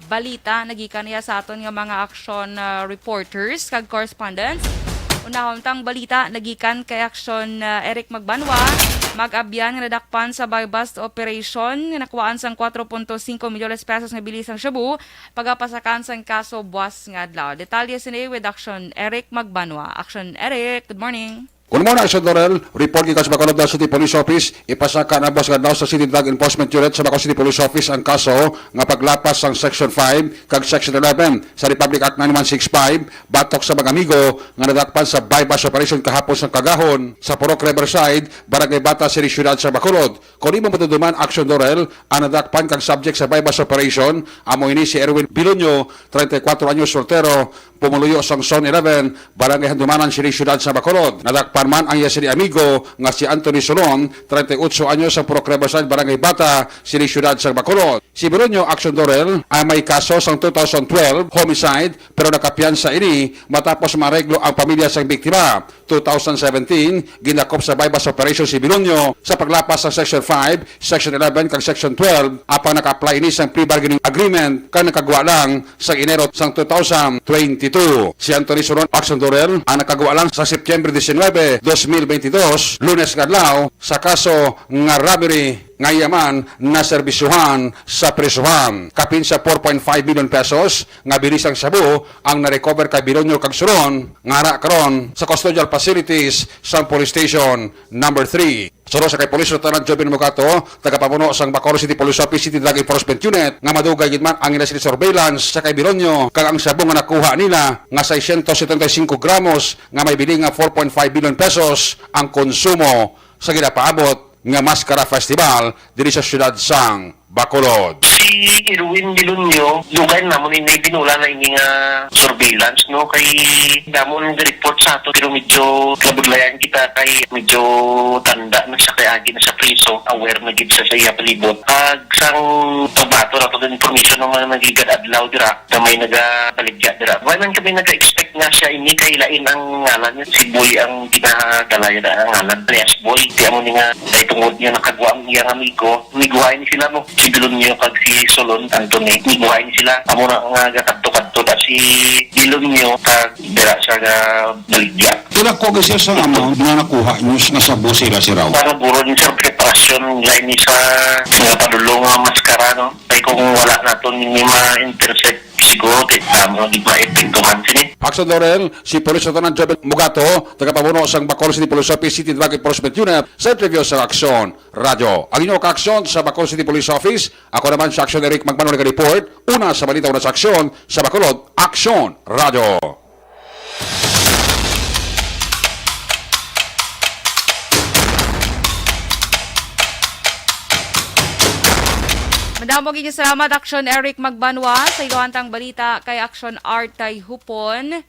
balita nagikan niya sa aton nga mga action reporters kag correspondents. Unahon tang balita nagikan kay Action Eric Magbanwa, mag-abyan nga nadakpan sa buy-bust operation nga nakuhaan sang 4.5 milyones pesos nga bilis ang Shabu pagapasakan sang kaso buwas nga adlaw. Detalye sini with Action Eric Magbanwa. Action Eric, good morning. Kung mo na, Action Dorel, report kita sa Bacolod City Police Office, ipasaka na boss daw sa City Drug Enforcement Unit sa Bacolod City Police Office ang kaso nga paglapas sang Section 5 kag Section 11 sa Republic Act 9165 batok sa mga amigo nga nadakpan sa buy-bust operation kahapon sa Kagahon sa Purok Riverside, Barangay Bata, City Ciudad sa Bacolod. Kung di mo matuduman, Action Dorel, ang nadakpan kag subject sa buy-bust operation, amo ini si Erwin Bilonyo, 34 anyos soltero, pumuluyo sang Zone 11, Barangay Handumanan, City Ciudad sa Bacolod. Nadakpan man ang iya sini amigo nga si Anthony Solon, 38 anyos sa Purok Riverside, Barangay Bata, City Ciudad sa Bacolod. Si Bilonyo, Action Dorel, ay may kaso sang 2012 homicide pero nakapiyansa ini matapos mareglo ang pamilya sa biktima. 2017, ginakop sa buy-bust operation si Bilonyo sa paglapas sa Section 5, Section 11 kag Section 12 apang naka-apply ini sa pre-bargaining agreement kang nakagawa lang sa Enero sang 2022. Si Anthony Solon, Action Dorel, ang nakagawa lang sa September 19, 2022, Lunes kadlaw sa kaso nga robbery nga yaman na serbisyuhan sa prisuhan. Kapin sa 4.5 million pesos nga bilis ang Shabu ang na-recover kay Bilonyo kag Solon nga ara karon sa custodial facilities sa Police Station number 3. Suro sa kay Police Lieutenant Jobin Mugato, tagapamuno sang Bacolod City Police Office City Drug Enforcement Unit nga madugay gid man ang ila surveillance sa kay Bilonyo kag ang Shabu nga nakuha nila nga 675 gramos nga may biling nga 4.5 billion pesos ang konsumo sa ginapaabot nga Mascara Festival diri sa siyudad sang Bacolod. Si Erwin Bilonyo, lugay namon may binula na ini nga surveillance, no? Kay damon nga report sa ato, pero medyo kabuglayan kita kay medyo tanda na siya kay agi na sa priso, aware na gid sa iya palibot. Ag sang pagbato na to information ng mga nagigad adlaw dira na may nagabaligya dira. Why man kami nag-expect nga siya ini kay lain ang ngalan niya, si Boy ang ginadalaya na ang ngalan, Yes Boy. Kaya mo ni nga kay tungod niya nakagawa ang iyang amigo, niguhay ni sila mo. Si Bilonyo kag si Solon Anthony, niguhay ni sila. Amo na nga gatadto-kadto na si Bilonyo kag dira sa baligya. Tila ko kasi sa amount na nakuha nyo nga sa busi sila raw. Para buro ni sa preparasyon lain ni sa mga padulong nga maskara, no? Kaya kung wala na ito ni ma-intercept siguro, tamo di ma-epektuhan sini. Action Dorel, si Police Lieutenant Jobin Mugato, tagapamuno sang Bacolod City Police Office City Drug Enforcement Unit sa interview sa Action Radio. Ang inyong ka-action sa Bacolod City Police Office, ako naman si Action Eric Magbanwa nag-report, una sa balita, una sa aksyon sa Bacolod, Action Radio. Madamo gid salamat Action Eric Magbanwa sa iluhantang balita kay Action Art Tay Hupon.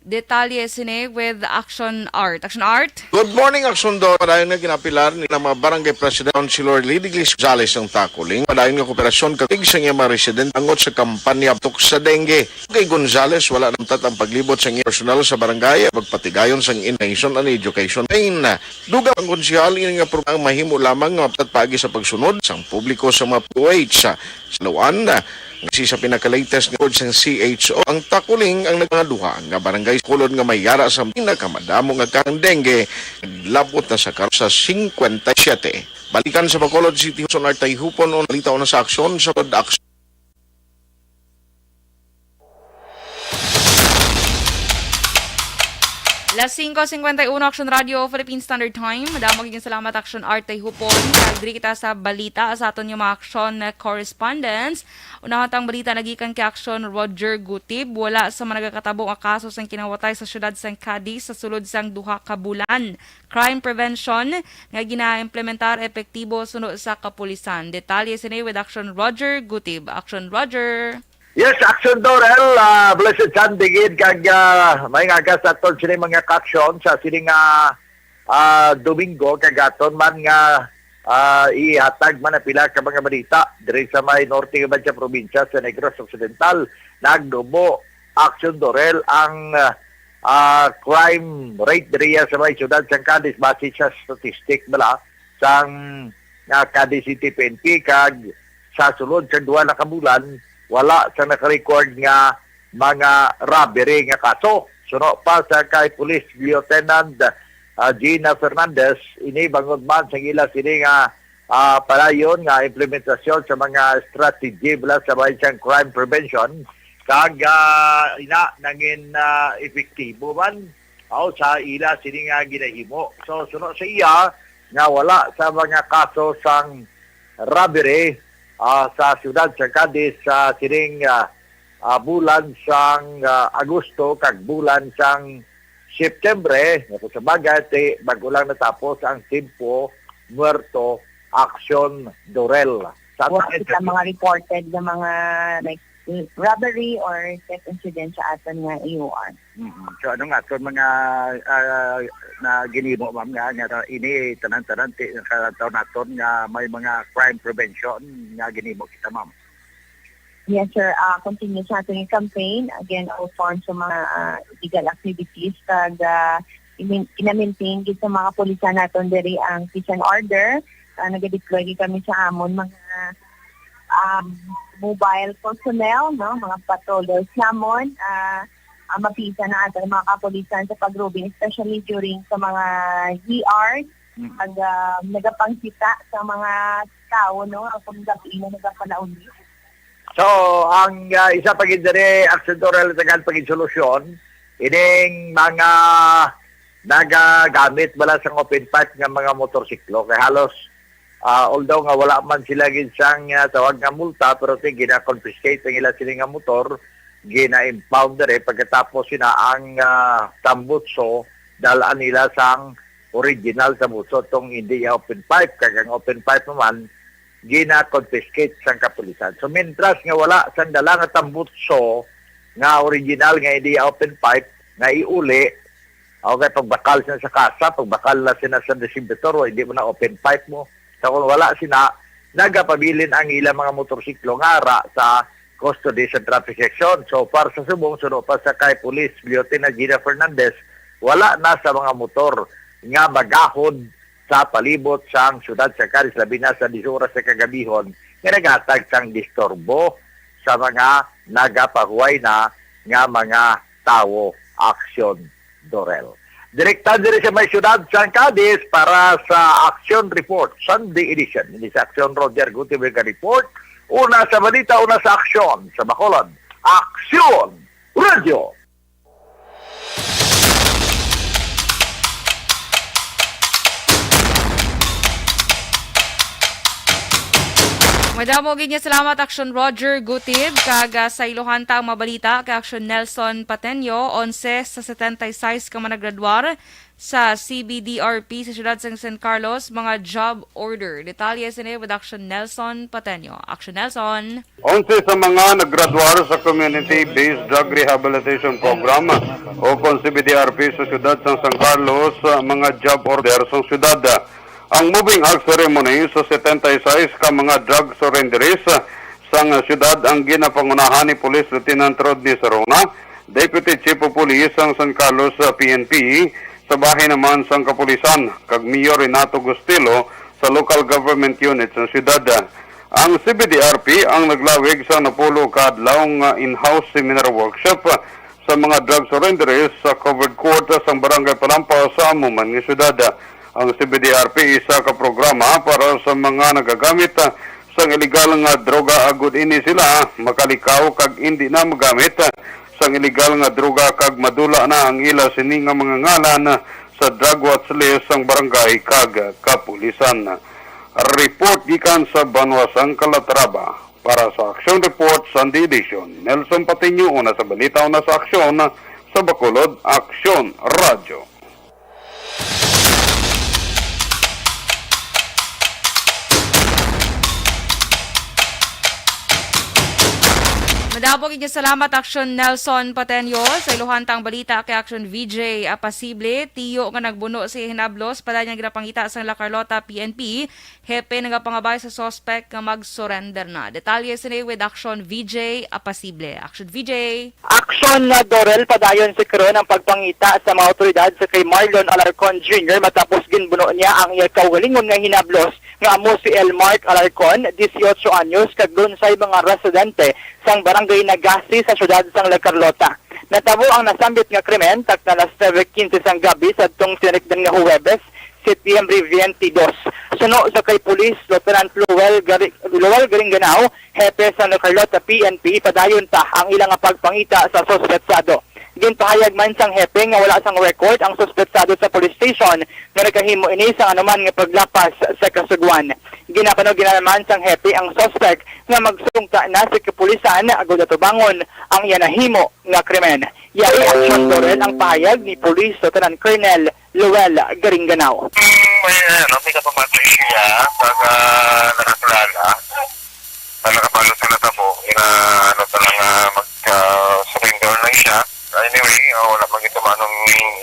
Detalye sini with Action Art. Action Art? Good morning, Action Dorel. Padayon nga ginapilar ni mga barangay president Councilor Lidiglis Gonzales ng Takuling. Padayon nga kooperasyon katig sa mga resident angot sa kampanya tuk sa dengue. Kay Gonzales, wala namtat ang paglibot sa personal sa barangay magpatigayon sa information and education. Ayun na, dugang ang konsyal ini nga ang mahimo lamang nga pagi sa pagsunod sang publiko sa mga POH sa Luan na kasi sa pinaka-latest nga sa CHO, ang Takuling ang nagpangaduha nga barangay kulod nga may yara sa pinakamadamo nga kang dengue, labot na sa karon sa 57. Balikan sa Bacolod City, Sonar Tayhupon, o nalitaw na sa aksyon sa pag-aksyon. Las 5:51 Action Radio Philippine Standard Time. Madamo gid salamat Action Art Tay Hupon. Diri kita sa balita sa aton yung mga action correspondents. Unahon tang balita nagikan kay Action Roger Gutib, wala sa managakatabong kaso sang kinawatay sa syudad sang Cadiz sa sulod sang duha ka bulan. Crime prevention nga gina-implementar epektibo sunod sa kapulisan. Detalye sini with Action Roger Gutib. Action Roger. Yes, Action Dorel, blessed Sunday gid kag may nga sa aton sini mga action sa sini nga Domingo kagaton man nga ihatag man na pila ka mga balita diri sa may norte nga sa probinsya sa Negros Occidental. Nagdubo Action Dorel ang crime rate diri sa may syudad sa Cadiz base sa statistic bala sang Cadiz City PNP kag sa sulod sa duha na kabulan wala sa naka-record nga mga robbery nga kaso. Suno pa sa kay Police Lieutenant Gina Fernandez, ini bangod man sa ila sini nga palayon nga implementasyon sa mga strategy bala sa bayan crime prevention kag ina nangin epektibo man sa ila sini nga ginahimo. So suno sa iya nga wala sa mga kaso sang robbery sa siyudad sa Cadiz sa sining bulan sang Agosto kag bulan sang Septembre, sa bagay, bago lang natapos ang Timpo Muerto Action Dorel. Sa mga reported na mga like robbery or theft incident sa aton nga AOR. So ano nga, so mga na ginimo ma'am nga ini tanan-tanan taon naton nga may mga crime prevention nga ginimo kita ma'am. Yes, sir. Continue sa ating campaign. Again, all forms sa mga illegal activities. Kag ina-maintain sa mga pulisan natin diri ang peace and order. Nag-deploy kami sa amon mga mobile personnel, no, mga patrollers namon. Mapisa na atin mga kapulisan sa pagrubing, especially during sa mga ERs. Nagapangsita sa mga tao, no, kung gabi na nagapalauli. So, ang isa pa diri Action Dorel tagan pagin solusyon, ining mga nagagamit bala sa open pipe nga mga motorsiklo kay halos although nga wala man sila ginsang tawag nga multa pero gina-confiscate ang ila sila nga motor, gina-impound diri pagkatapos sina ang tambutso dalaan nila sang original tambutso tong hindi open pipe kag ang open pipe naman gina-confiscate sang kapulisan. So, mientras nga wala sang dala nga tambutso nga original nga hindi open pipe nga iuli, okay, pagbakal sila sa kasa, pagbakal na sila sa distributor, hindi mo na open pipe mo. So, kung wala sila, nagapabilin ang ilang mga motorsiklo nga ara sa custody sa traffic section. So, para sa subong, suno pa sa kay Police Lieutenant Gina Fernandez, wala na sa mga motor nga magahod sa palibot sang syudad sa Cadiz, labi na sa 10 oras sa kagabihon, nga nagatag sang disturbo sa mga nagapahuway na nga mga tao. Action Dorel. Direkta diri sa may syudad sa Cadiz para sa Action Report, Sunday edition. Ini sa Action Roger Gutierrez Report. Una sa balita, una sa aksyon. Sa Bacolod, Action Radio. Madamo ginya salamat Action Roger Gutib kag sa Ilohan ta ang mabalita kay Action Nelson Patenyo 11 sa 76 ka managraduar sa CBDRP sa siyudad ng San Carlos mga job order. Detalye sini with Action Nelson Patenyo. Action Nelson. 11 sa mga naggraduar sa Community-Based Drug Rehabilitation Program o kung CBDRP sa siyudad ng San Carlos mga job order sa siyudad. Ang moving out ceremony sa 76 ka mga drug surrenderies sa siyudad ang ginapangunahan ni Police Lieutenant Rodney Sarona, Deputy Chief of Police ng San Carlos PNP, sa bahay naman sang kapulisan, kag Mayor Renato Gustilo sa local government units ng siyudad. Ang CBDRP ang naglawig sa napulo kadlawng in-house seminar workshop sa mga drug surrenderies sa covered court sa Barangay Palampaw sa amuman ng siyudad. Ang CBDRP isa ka programa para sa mga nagagamit sa illegal nga droga agud ini sila makalikaw kag hindi na magamit sa illegal nga droga kag madula na ang ila sini nga mga ngalan sa drug watch list sang barangay kag kapulisan. Report gikan sa Banwasang Calatrava para sa Action Report Sunday Edition. Nelson Patinyo una sa balita una sa aksyon sa Bacolod Action Radio. Madabog inyo salamat Action Nelson Patenyo sa iluhantang balita kay Action VJ Apasible. Tiyo nga nagbuno si Hinablos pada niya ginapangita sa La Carlota PNP. Hepe nagapangabay sa suspect nga mag-surrender na. Detalye sini with Action VJ Apasible. Action VJ. Aksyon na Dorel padayon si Kron ang pagpangita sa mga otoridad sa kay Marlon Alarcon Jr. matapos ginbuno niya ang iya kaugalingon nga hinablos nga amo si Elmark Alarcon, 18 anyos, kag doon sa mga residente sang barangay Nagasi sa syudad sang La Carlota. Natabo ang nasambit nga krimen tak na alas 9:15 sang gabi sa tong sinigdan nga Huwebes, Setyembre 22. Suno sa kay Pulis Lieutenant Luel Garinganao, hepe sa La Carlota PNP, padayon ta ang ilang pagpangita sa suspetsado. Ginpahayag man sang hepe nga wala sang record ang suspetsado sa police station nga nagahimo ini sang anuman nga paglapas sa kasugwan. Ginapano ginalaman sang hepe ang suspect nga magsungta na sa kapulisan agud atubangon ang yanahimo nga krimen. Yari aksyon Dorel ang pahayag ni Police Lieutenant Colonel Luel Garinganao. May kapamatay siya pag nakaklala na nakapalo sa natabo mag-surrender lang siya. Anyway, wala magitumanong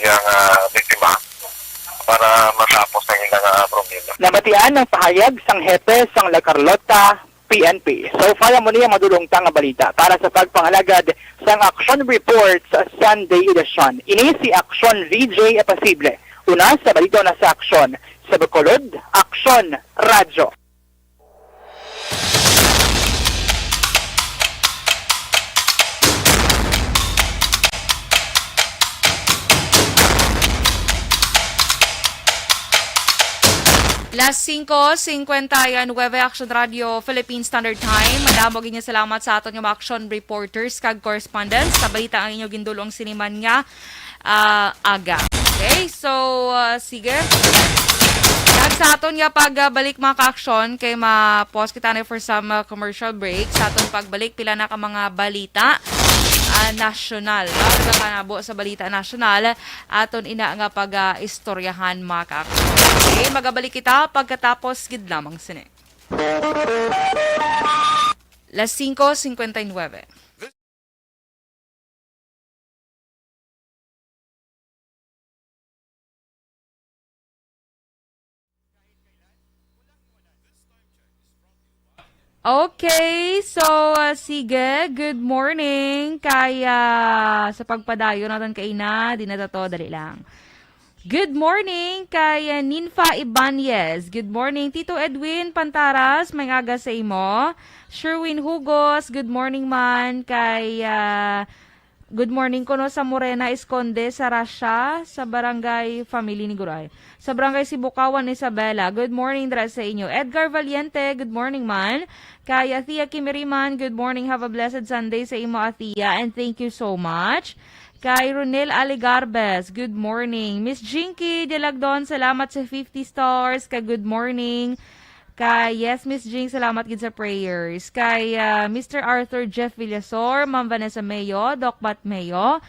yung biktima para matapos ng ilang problema. Nabatian ng pahayag sang hepe sang La Carlota PNP. So far mo niya madulungtang nga balita para sa pagpangalagad sang Action Reports sa Sunday edition. Ini si Action VJ Apasible. Una sa balita na sa Action. Sa Bacolod, Action Radyo. Las 5:59 Action Radio Philippine Standard Time. Madamog inyo salamat sa aton yung action reporters kag correspondents sa balita ang inyo gindulong siniman nga aga. Okay, so sige. Kag sa aton nga pagbalik mga ka-action kay ma-pause kita na for some commercial break. Sa aton pagbalik pila na ka mga balita national. Nagkakanabo sa balita national aton ina nga pag-istoryahan mga ka-action. Okay, magabalik kita pagkatapos gid lamang sini. Las 5:59. Okay, so sige, good morning. Kaya sa pagpadayo natin kay Ina, di na to, dali lang. Good morning kay Ninfa Ibanez. Good morning Tito Edwin Pantaras, may aga sa imo. Sherwin Hugos, good morning man kay good morning kuno sa Morena Esconde sa Rasha sa barangay Family ni Guray. Sa barangay Sibukawan Isabela, good morning dra sa inyo. Edgar Valiente, good morning man. Kay Athea Kimiriman, good morning, have a blessed Sunday sa imo Athea and thank you so much. Kay Ronel Aligarbes, good morning. Miss Jinky Delagdon, salamat sa 50 stars. Kay good morning. Kay yes, Miss Jing, salamat gid sa prayers. Kay Mr. Arthur Jeff Villasor, Ma'am Vanessa Mayo, Doc Bat Mayo,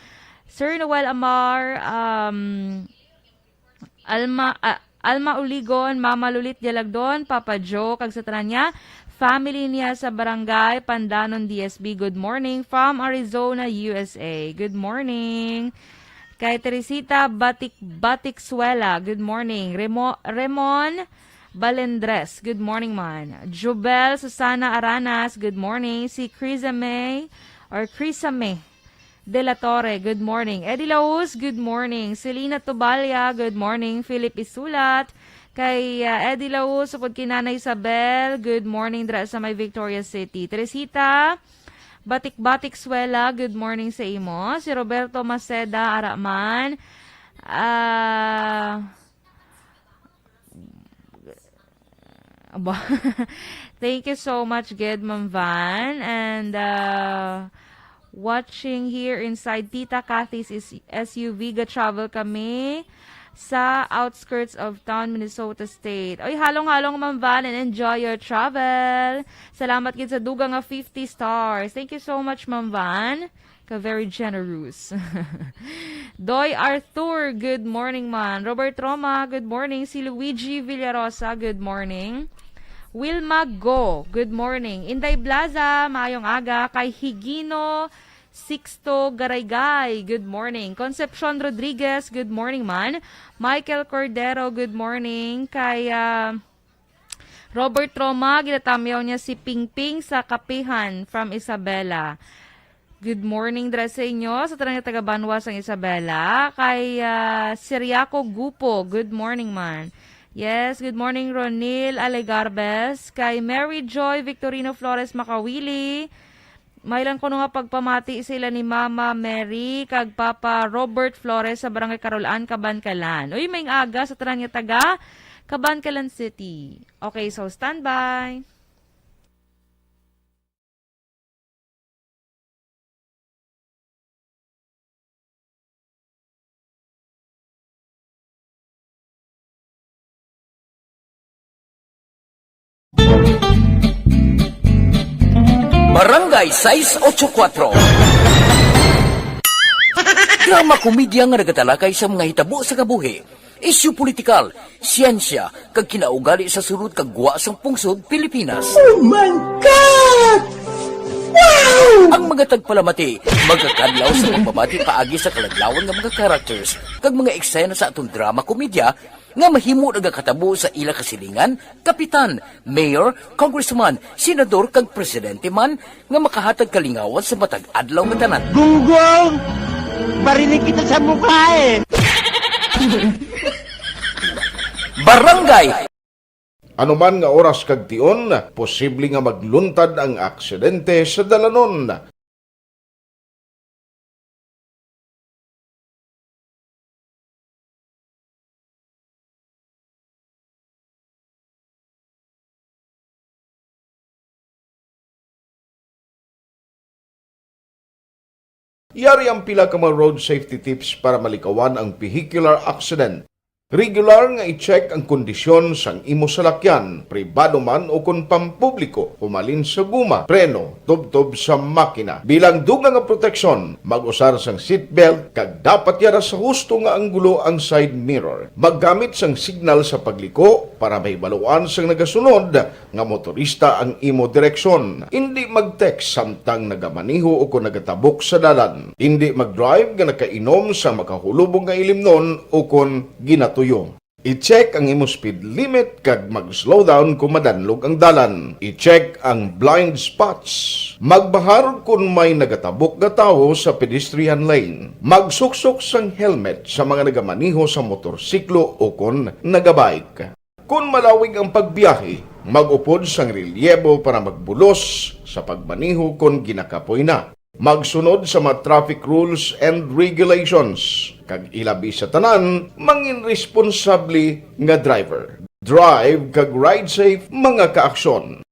Sir Noel Amar, Alma Uligon, Mama Lulit Delagdon, Papa Joe, kag sa tanan niya, family niya sa barangay Pandanon DSB. Good morning from Arizona, USA. Good morning. Kay Teresita Batiksuela, good morning. Remon Balendres, good morning man. Jubel Susana Aranas, good morning. Si Crisame De La Torre, good morning. Eddie Laus, good morning. Selena Tubalya, good morning. Philip Isulat, kay Eddie Laus, upod kinana Isabel, good morning dra sa may Victoria City. Teresita Batik Suela, good morning sa imo. Si Roberto Maceda Araman, thank you so much, good Ma'am Van. And watching here inside Tita Cathy's SUV, ga-travel kami sa outskirts of town, Minnesota State. Oy, halong-halong Ma'am Van and enjoy your travel. Salamat gid sa dugang nga 50 stars. Thank you so much Ma'am Van. Ka very generous. Doy Arthur, good morning man. Robert Roma, good morning. Si Luigi Villarosa, good morning. Wilma Go, good morning. Inday Blaza, maayong aga. Kay Higino Sixto Garaygay, good morning. Concepcion Rodriguez, good morning man. Michael Cordero, good morning. Kay Robert Roma, ginatamyaw niya si Pingping sa Kapihan from Isabela. Good morning dra sa inyo, sa tanang taga-Banwa sa Isabela. Kay Siriaco Gupo, good morning man. Yes, good morning Ronil Alegarbes. Kay Mary Joy Victorino Flores Makawili. Mailan ko nga pagpamati sila ni Mama Mary kag Papa Robert Flores sa Barangay Carolan, Cabancalan. Uy, may aga sa tanang taga Cabancalan City. Okay, so standby. Barangay 684. Drama komedya nga nagatalakay sa mga hitabo sa kabuhi. Isyu politikal, siyensya, kag kinaugali sa surut kag guwa sang pungsod Pilipinas. Oh my God! Wow! Ang mga tagpalamati, magkakadlaw sa pagbabati paagi sa kalaglawan ng mga characters kag mga eksena sa atong drama komedya nga mahimo nagakatabo sa ila kasilingan, kapitan, mayor, congressman, senador kag presidente man nga makahatag kalingawan sa matag adlaw nga tanan. Gunggong! Barinig kita sa mukha eh! Barangay! Anuman nga oras kag tion, posible nga magluntad ang aksidente sa dalanon. Yari ang pila ka mga road safety tips para malikawan ang vehicular accident. Regular nga i-check ang kondisyon sang imo salakyan, pribado man o kung pampubliko, humalin sa guma, preno, tubtob sa makina. Bilang dugang nga proteksyon, mag-usar sang seatbelt, kag dapat yara sa husto nga anggulo ang side mirror. Maggamit sang signal sa pagliko para may baluan sang nagasunod nga motorista ang imo direksyon. Hindi mag-text samtang nagamaniho o kung nagatabok sa dalan. Hindi mag-drive nga nakainom sa makahulubong nga ilimnon o kung ginato tuyo. I-check ang imo speed limit kag mag-slow down kung madanlog ang dalan. I-check ang blind spots. Magbahar kung may nagatabok nga tawo sa pedestrian lane. Magsuksok sang helmet sa mga nagamaniho sa motorsiklo o kung nagabike. Kung malawig ang pagbiyahe, mag-upod sang relyebo para magbulos sa pagmaniho kung ginakapoy na. Magsunod sa mga traffic rules and regulations. Kag ilabi sa tanan, mangin responsable nga driver. Drive kag ride safe mga kaaksyon.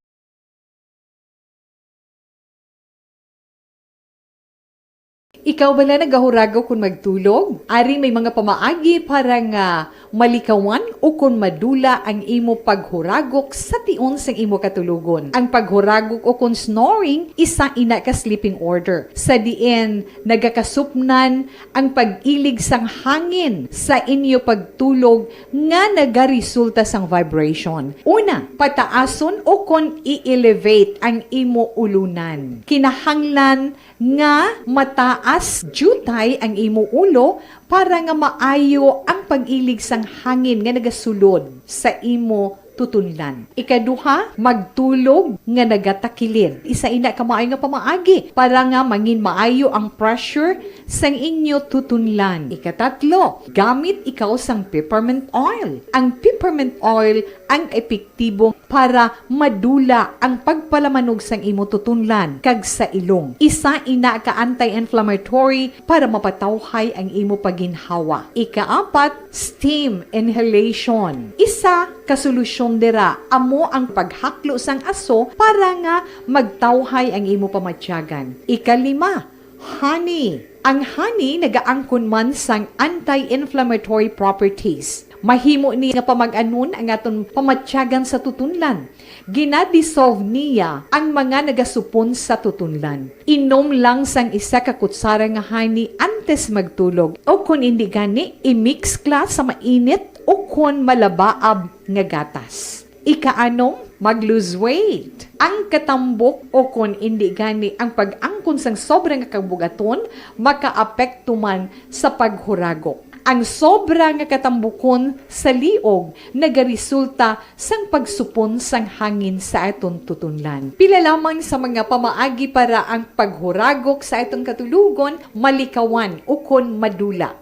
Ikaw bala nagahuragaw kung magtulog? Ari may mga pamaagi para nga malikawan o kung madula ang imo paghuragok sa tion sang imo katulugon. Ang paghuragok o kung snoring, isa ina ka sleeping order. Sa diin, nagakasupnan ang pag-ilig sang hangin sa inyo pagtulog nga nagaresulta sang vibration. Una, pataason o kung i-elevate ang imo ulunan. Kinahanglan nga mataas jutay ang imo ulo para nga maayo ang pag-ilig sang hangin nga nagasulod sa imo tutunlan. Ikaduha, magtulog nga nagatakilid. Isa ina ka maayo nga pamaagi para nga mangin maayo ang pressure sang inyo tutunlan. Ikatatlo, gamit ikaw sang peppermint oil. Ang peppermint oil ang epektibo para madula ang pagpalamanog sang imo tutunlan kag sa ilong. Isa ina ka anti-inflammatory para mapatawhay ang imo paginhawa. Ikaapat, steam inhalation. Isa ka solusyon dira amo ang paghaklo sang aso para nga magtawhay ang imo pamatyagan. Ikalima, honey. Ang honey nagaangkon man sang anti-inflammatory properties. Mahimo ni nga pamag-anon ang aton pamatyagan sa tutunlan. Ginadissolve niya ang mga nagasupon sa tutunlan. Inom lang sang isa ka kutsara nga honey antes magtulog. O kung hindi gani, i-mix kla sa mainit o kung malabaab nga gatas. Ika-anom, mag-lose weight. Ang katambok o kung hindi gani ang pag-angkon sang sobrang kabugaton, makaapekto man sa paghuragok. Ang sobra nga katambukon sa liog nagaresulta sang pagsupon sang hangin sa aton tutunlan. Pila lamang sa mga pamaagi para ang paghuragok sa aton katulugon, malikawan o kon madula.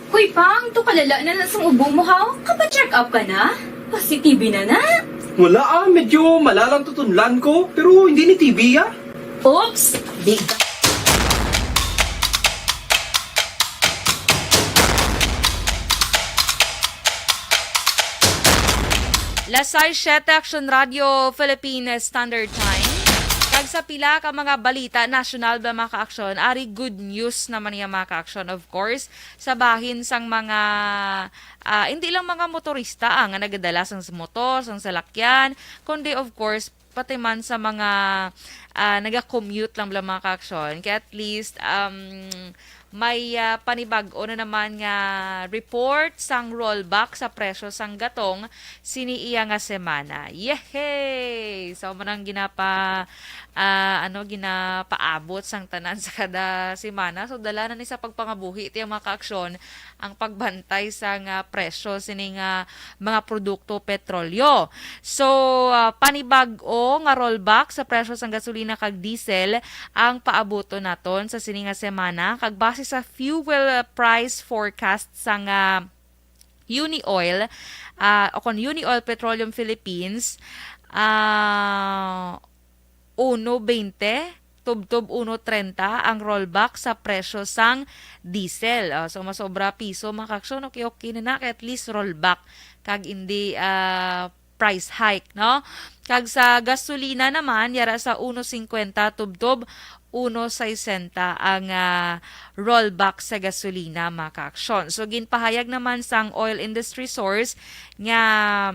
Hoy Pang, to kalala na lang sa ubo mo ha? Kapa-check up ka na? Positibe na na? Wala medyo malalang tutunlan ko, pero hindi ni TB Oops! Big Lasay 7 Action Radio Philippine Standard Time. Kag sa pila ka mga balita national ba mga ka-aksyon, ari good news naman niya mga ka-aksyon, of course, sa bahin sang mga hindi lang mga motorista nga nagadala sang motor, sang salakyan, kundi of course pati man sa mga naga-commute lang bala mga ka-aksyon. Kaya at least may panibag-o na naman nga report sang rollback sa presyo sang gatong siniiya nga semana. Yehey! So manang ginapaabot sang tanan sa kada semana. So dala na ni sa pagpangabuhi iti mga ka-aksyon ang pagbantay sang presyo sining mga produkto petrolyo. So panibag-o nga rollback sa presyo sang gasolina kag diesel ang paaboto naton sa sining nga semana kag base sa fuel price forecast sang Unioil o kon Unioil Petroleum Philippines 1.20 tubtob 1.30 ang rollback sa presyo sang diesel. So masobra piso mga ka-aksyon, okay na at least rollback kag hindi price hike, no? Kag sa gasolina naman yara sa 1.50 tubtob 1.60 ang rollback sa gasolina mga ka-aksyon. So ginpahayag naman sang oil industry source nga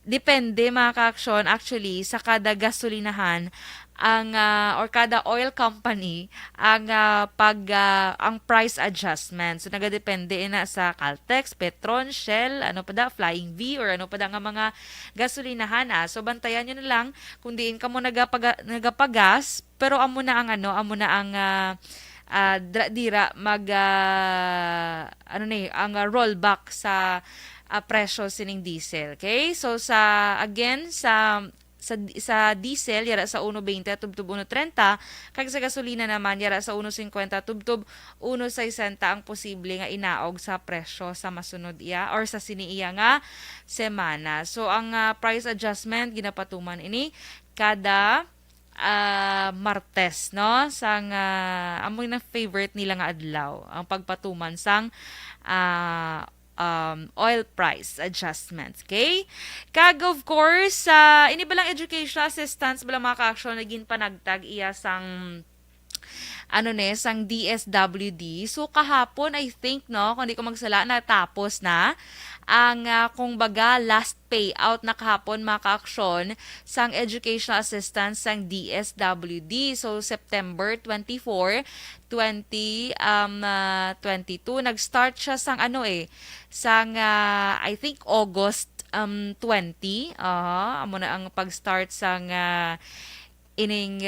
depende mga ka-aksyon actually sa kada gasolinahan ang or kada oil company ang ang price adjustment. So nagadepende na sa Caltex, Petron, Shell, Flying V or nga mga gasolinahan. So bantayan niyo na lang kung diin ka mo nagapagas pero amo na ang dira mag ang rollback sa presyo sining diesel. Okay? So sa diesel yara sa 1.20 tubtob 1.30 kag sa gasolina naman yara sa 1.50 tubtob 1.60 ang posible nga inaog sa presyo sa masunod iya or sa siniiya nga semana. So ang price adjustment ginapatuman ini kada Martes, no? Sang amoy na favorite nila nga adlaw ang pagpatuman sang oil price adjustments. Okay? Kag of course, ini balang educational assistance bala mga ka-aksyon naging panagtag iya sang sang DSWD. So kahapon I think kung di ko magsala natapos na ang kung baga last payout na kahapon mga ka-aksyon sang educational assistance sang DSWD. So September 24, 2022 nag-start siya sang sang I think August 20. Amo na ang pag-start sang ining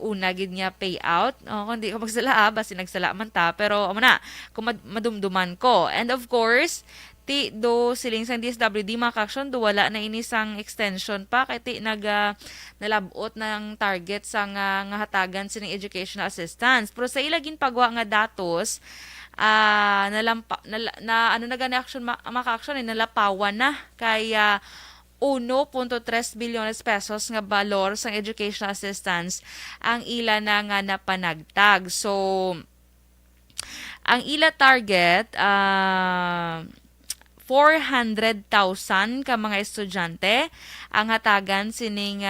una gid nga payout. Kung di ko magsala basi nagsala man ta pero amo na kung madumduman ko. And of course do siling sang DSWD mga ka-aksyon do wala na ini sang extension pa kay nalabot ng target sang nga hatagan sining educational assistance. Pero sa ilagin pagwa nga datos action mga ka-aksyon nalapawan na kay 1.3 bilyones pesos nga balor sang educational assistance ang ila na nga napanagtag. So ang ila target 400,000 ka mga estudyante ang hatagan sining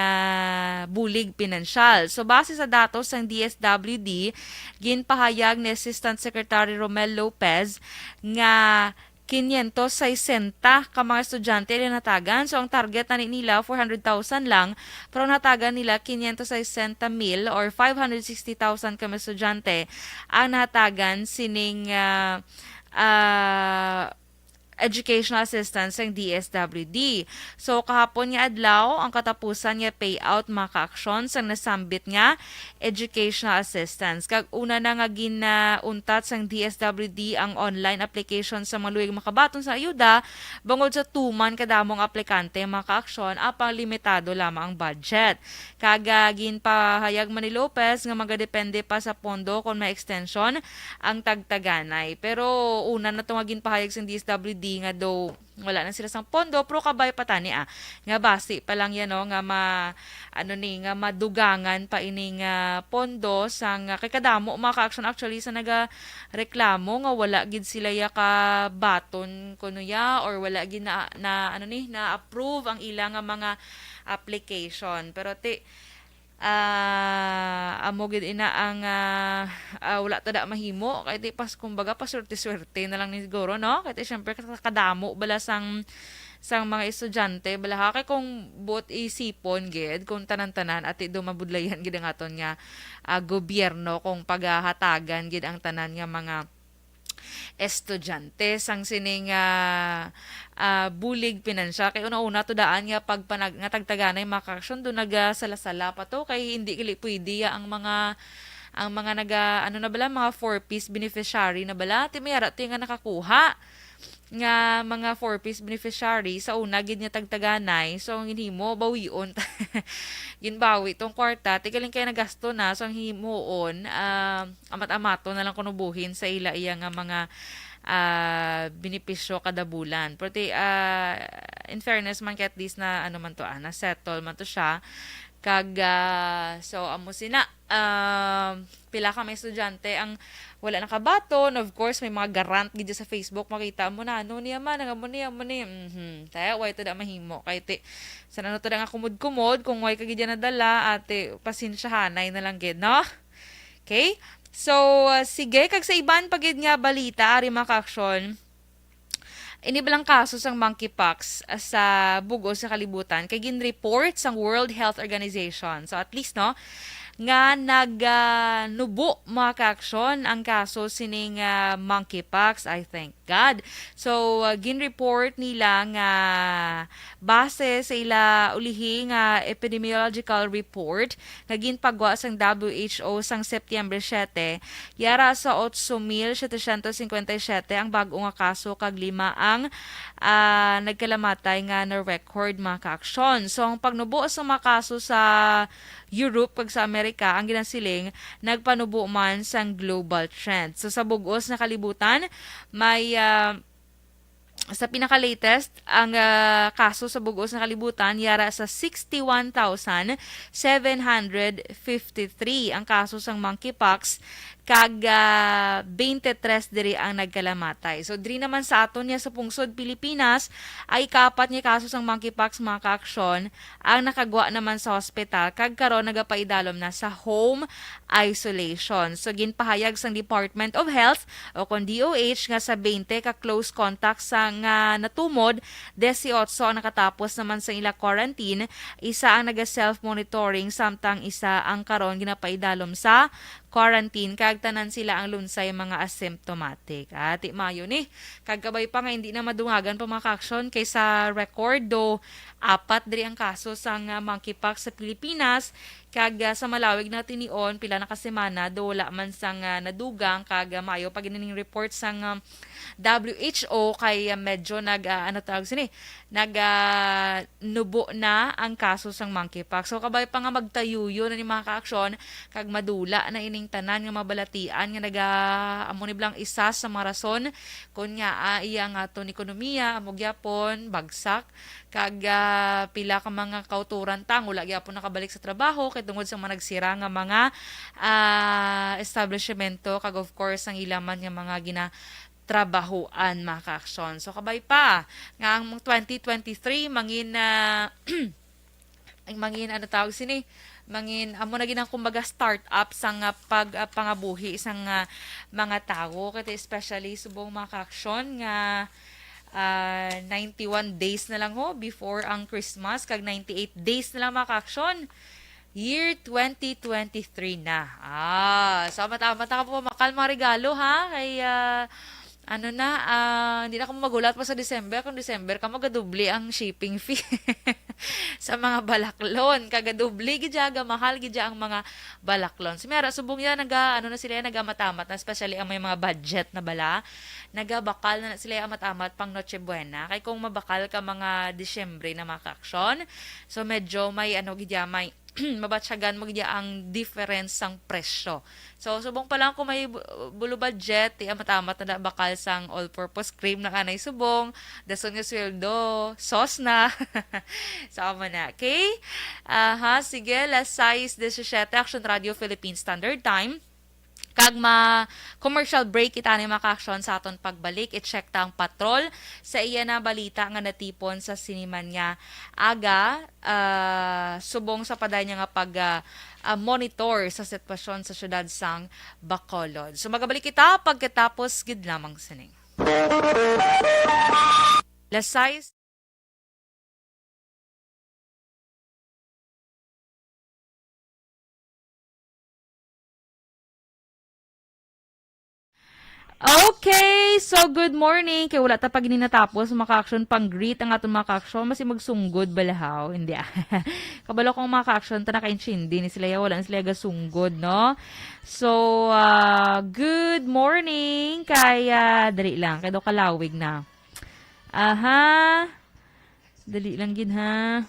bulig pinansyal. So base sa datos ng DSWD, ginpahayag ni Assistant Secretary Romel Lopez nga 560 ka mga estudyante na natagan. So, ang target na nila, 400,000 lang. Pero natagan nila 560,000 or 560,000 ka mga estudyante ang natagan sining educational assistance ng DSWD. So, kahapon nga adlaw, ang katapusan nga payout mga ka-actions ang nasambit nga educational assistance. Kag una na nga ginauntat sang DSWD ang online application sa mga luwig makabaton sa ayuda, bangod sa tuman kadamong aplikante mga ka-aksyon, apang limitado lamang ang budget. Kagagin pahayag man ni Lopez nga magadepende pa sa pondo kung may extension ang tagtaganay. Pero una na tumagin pahayag sa DSWD nga do wala na sila sang pondo pero kabay pa tani nga basi pa lang yan nga nga madugangan pa ining pondo sang kay kadamo mga ka-action actually sa reklamo nga wala gid sila ya ka baton kuno ya or wala gid na approve ang ilang nga mga application pero amo gid ina ang wala ta da mahimo kay di pas kumbaga paswerte-swerte na lang ni siguro no kay syempre kadamo bala sang mga estudyante bala kay kung buot isipon gid kung tanan-tanan at do mabudlayan gid ang aton nga gobyerno kung paghahatagan gid ang tanan nga mga estudyante sang sining bulig pinansya kay una-una to daan nga pagpanag nga tagtaganay maka-action do nagasala-sala pa to kay hindi kili pwede ang mga na bala mga 4-piece beneficiary na bala ti mayara ti nga nakakuha nga mga 4-piece beneficiary sa una gid nga tagtaganay so ang hinimo bawion ginbawi tong kwarta tigaling kay nagasto na so ang himuon amat-amato na lang kunubuhin sa ila iya nga mga benepisyo kada bulan pero in fairness man kay at least na man to na settle man to siya kag so amo sina pila ka may estudyante ang wala nakabaton of course may mga garant gid sa Facebook makita mo na niya man nga mo niya tayo way to da mahimo kay sa to da nga kumod kung way ka gid nadala ate pasensyahanay na lang gid no okay so sige kag sa iban pagid nga balita ari mga ka-aksyon inibalang kaso sang monkeypox sa bugos sa kalibutan kay gin-report sang World Health Organization. So at least no nga nagnubo mga ka-aksyon ang kaso sining monkeypox. I thank God. So gin-report nila nga base sa ila ulihi nga epidemiological report nga ginpagwa sang WHO sang Septyembre 7 yara sa 8,757 ang bag-o nga kaso kag 5 ang nagkalamatay nga na record mga ka-aksyon. So ang pagnubo sa mga kaso sa Europe pag sa Amerika ang ginasiling nagpanubo man sang global trend. So sa bugos na kalibutan may sa pinaka-latest, ang kaso sa bugos na kalibutan yara sa 61,753 ang kaso sang monkeypox kag 23 diri ang nagkalamatay. So diri naman sa aton niya sa pungsod Pilipinas ay kapat niya kaso sang monkeypox mga ka-aksyon ang nakagwa naman sa hospital kag karon nagapaidalom na sa home isolation. So ginpahayag sang Department of Health o kon DOH nga sa 20 ka close contact sang natumod 18 ang nakatapos naman sa ila quarantine, isa ang naga-self-monitoring samtang isa ang karon ginapaidalom sa quarantine kag tanan sila ang lunsay mga asymptomatic. Ati mayo ni kagkabay pa nga hindi na madungagan pa mga ka-aksyon kaysa record do 4 diri ang kaso sang monkeypox sa Pilipinas kag sa malawig natin nion pila na kasemana do wala man sang nadugang kag mayo pag inining report sang WHO kay medyo nubo na ang kaso sang monkeypox. So kabay pa nga magtayuyo na ni mga ka-aksyon kag madula na ining tanan nga mabalatian nga amo ni blang isa sa mga rason kun nga iya nga aton ekonomiya amo gyapon bagsak kag pila ka mga kauturan tang wala gyapon nakabalik sa trabaho kay tungod sa mga nagsira nga mga establishmento kag of course ang ilaman nga mga trabahoan mga ka-aksyon. So kabay pa nga ang 2023 mangin mangin amo na ginang kumbaga start-up sang pagpangabuhi isang mga tao kaya especially subong mga ka-aksyon nga 91 days na lang ho before ang Christmas, kag 98 days na lang mga ka-aksyon. Year 2023 na. So mata-mata ka po makal mga regalo ha. Kay hindi na ka magulat pa sa December. Kung December ka magadubli ang shipping fee sa mga balaklon. Kagadubli gidya, mahal gidya ang mga balaklon. Si Mera, subong yan, nagamatamat na, especially ang may mga budget na bala. Nagabakal na sila amat-amat pang Noche Buena. Kay kung mabakal ka mga Disyembre na mga ka-aksyon, so medyo may gidya, may mabatsyagan mo gidya ang difference sang presyo. So, subong pa lang kung may bulo budget, amat-amat na bakal sang all-purpose cream na kanay subong, dason nga sweldo, sauce na. Sama na. Okay? Sige, last size 17, Action Radio Philippines Standard Time. Kag commercial break ita ni maka-aksyon sa aton pagbalik, i-check ta ang patrol sa iya na balita nga natipon sa siniman nga aga, subong sa paday niya nga pag monitor sa sitwasyon sa syudad sang Bacolod. So magabalik kita pagkatapos gid lamang sining. Last size. Okay, so good morning. Kaya wala ta pag ninatapos maka-action pang greet ang atong maka-action masi magsunggod balahaw. Hindi kabalo kong maka-action ta naka-inchindi ni sila wala sila gasunggod, no? So, good morning. Kaya dali lang kay do kalawig na. Dali lang gid ha.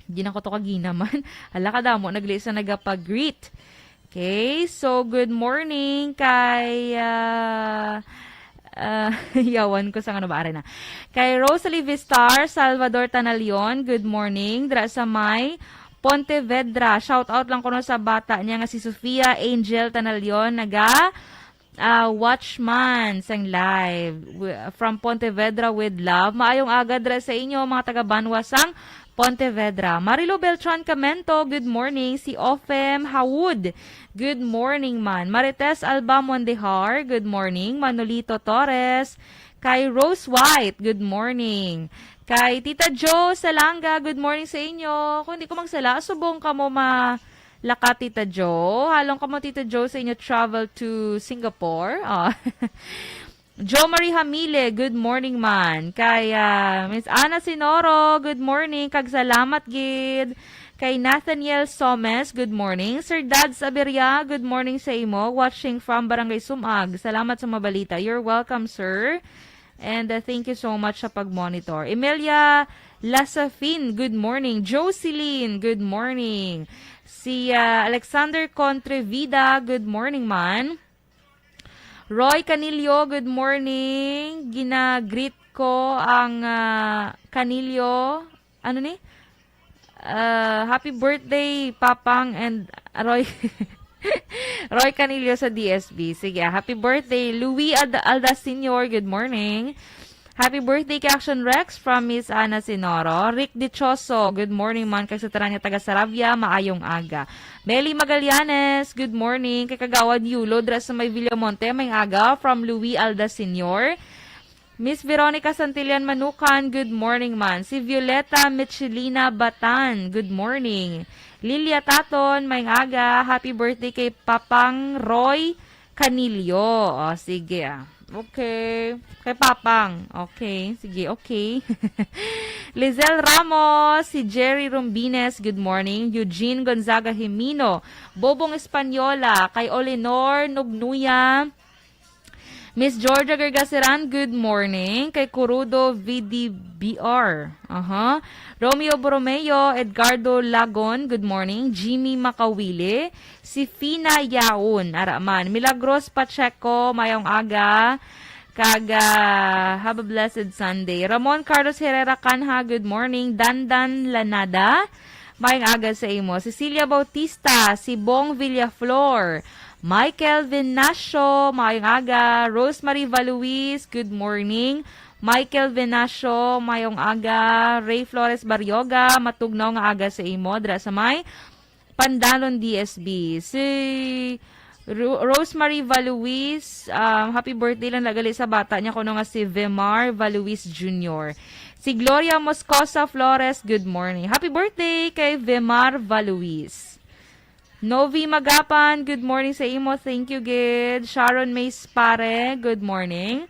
Di na ko to kaginaman. Hala ka damo nagli sa nagapag-greet. Okay, so good morning kay yawan ko sa na. Kay Rosalie Vistar, Salvador Tanalion, good morning. Dra sa may Pontevedra, shout out lang ko no sa bata niya nga si Sofia Angel Tanalion, watchman sang live from Pontevedra with love. Maayong aga dra sa inyo mga taga Banwasang Pontevedra. Marilo Beltran Camento, good morning. Si Ofem Hawud, good morning man. Marites Alba Mondehar, good morning. Manolito Torres. Kay Rose White, good morning. Kay Tita Jo Salanga, good morning sa inyo. Kung hindi ko magsala, subong ka mo malaka Tita Jo. Halong ka mo Tita Jo sa inyo travel to Singapore. Jo Marie Hamile, good morning man. Kay Miss Ana Sinoro, good morning. Kag salamat gid. Kay Nathaniel Somes, good morning. Sir Dad Saberia, good morning sa imo. Watching from Barangay Sumag. Salamat sa mabalita. You're welcome, sir. And thank you so much sa pag-monitor. Emilia Lasafin, good morning. Jocelyn, good morning. Si Alexander Contrevida, good morning man. Roy Canilio, good morning. Ginagreet ko ang Canilio. Ano ni? Happy birthday, Papang and Roy. Roy Canilio sa DSB. Sige, happy birthday. Louis Alda Senior, good morning. Happy birthday kay Action Rex from Miss Ana Sinoro. Rick Dichoso, good morning man kay sa Taranya taga Saravia, maayong aga. Meli Magallanes, good morning kay Kagawad Yulo dra sa may Villamonte, may aga from Louis Alda Senior. Miss Veronica Santillan Manukan, good morning man. Si Violeta Michelina Batan, good morning. Lilia Taton, may aga, happy birthday kay Papang Roy Canilio. Sige Okay. Kay Papang. Okay. Sige, okay. Lizelle Ramos, si Jerry Rumbines, good morning. Eugene Gonzaga Jimino, Bobong Espanyola, kay Olenor Nugnuya, Miss Georgia Gargasiran, good morning. Kay Curudo VDBR. Romeo Borromeo, Edgardo Lagon, good morning. Jimmy Makawili. Si Fina Yaun, Araman. Milagros Pacheco, mayong aga. Have a blessed Sunday. Ramon Carlos Herrera Canha, good morning. Dandan Lanada, mayong aga sa imo. Cecilia Bautista, si Bong Villaflor. Michael Venasio, mayong aga. Rosemary Valuis, good morning. Michael Venasio, mayong aga. Ray Flores Baryoga, matugnaw nga aga sa imo. Dra sa may Pandalon DSB. Si Rosemary Valuis, happy birthday lang nagali sa bata niya kuno nga si Vemar Valuis Jr. Si Gloria Moscosa Flores, good morning. Happy birthday kay Vemar Valuis. Novi Magapan, good morning sa imo. Thank you, Gid. Sharon Mays Pare, good morning.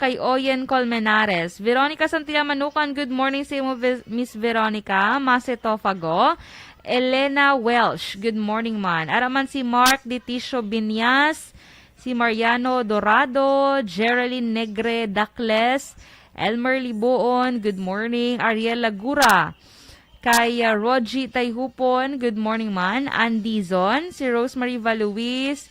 Kay Oyen Colmenares. Veronica Santilla Manukan, good morning sa imo, Miss Veronica. Mase Tofago. Elena Welsh, good morning man. Araman si Mark Deticio Binyas, si Mariano Dorado, Geraldine Negre Dacles, Elmer Liboon, good morning. Ariel Lagura. Kay Rogie Tayhupon, good morning man. Andy Zon, si Rosemary Valuis.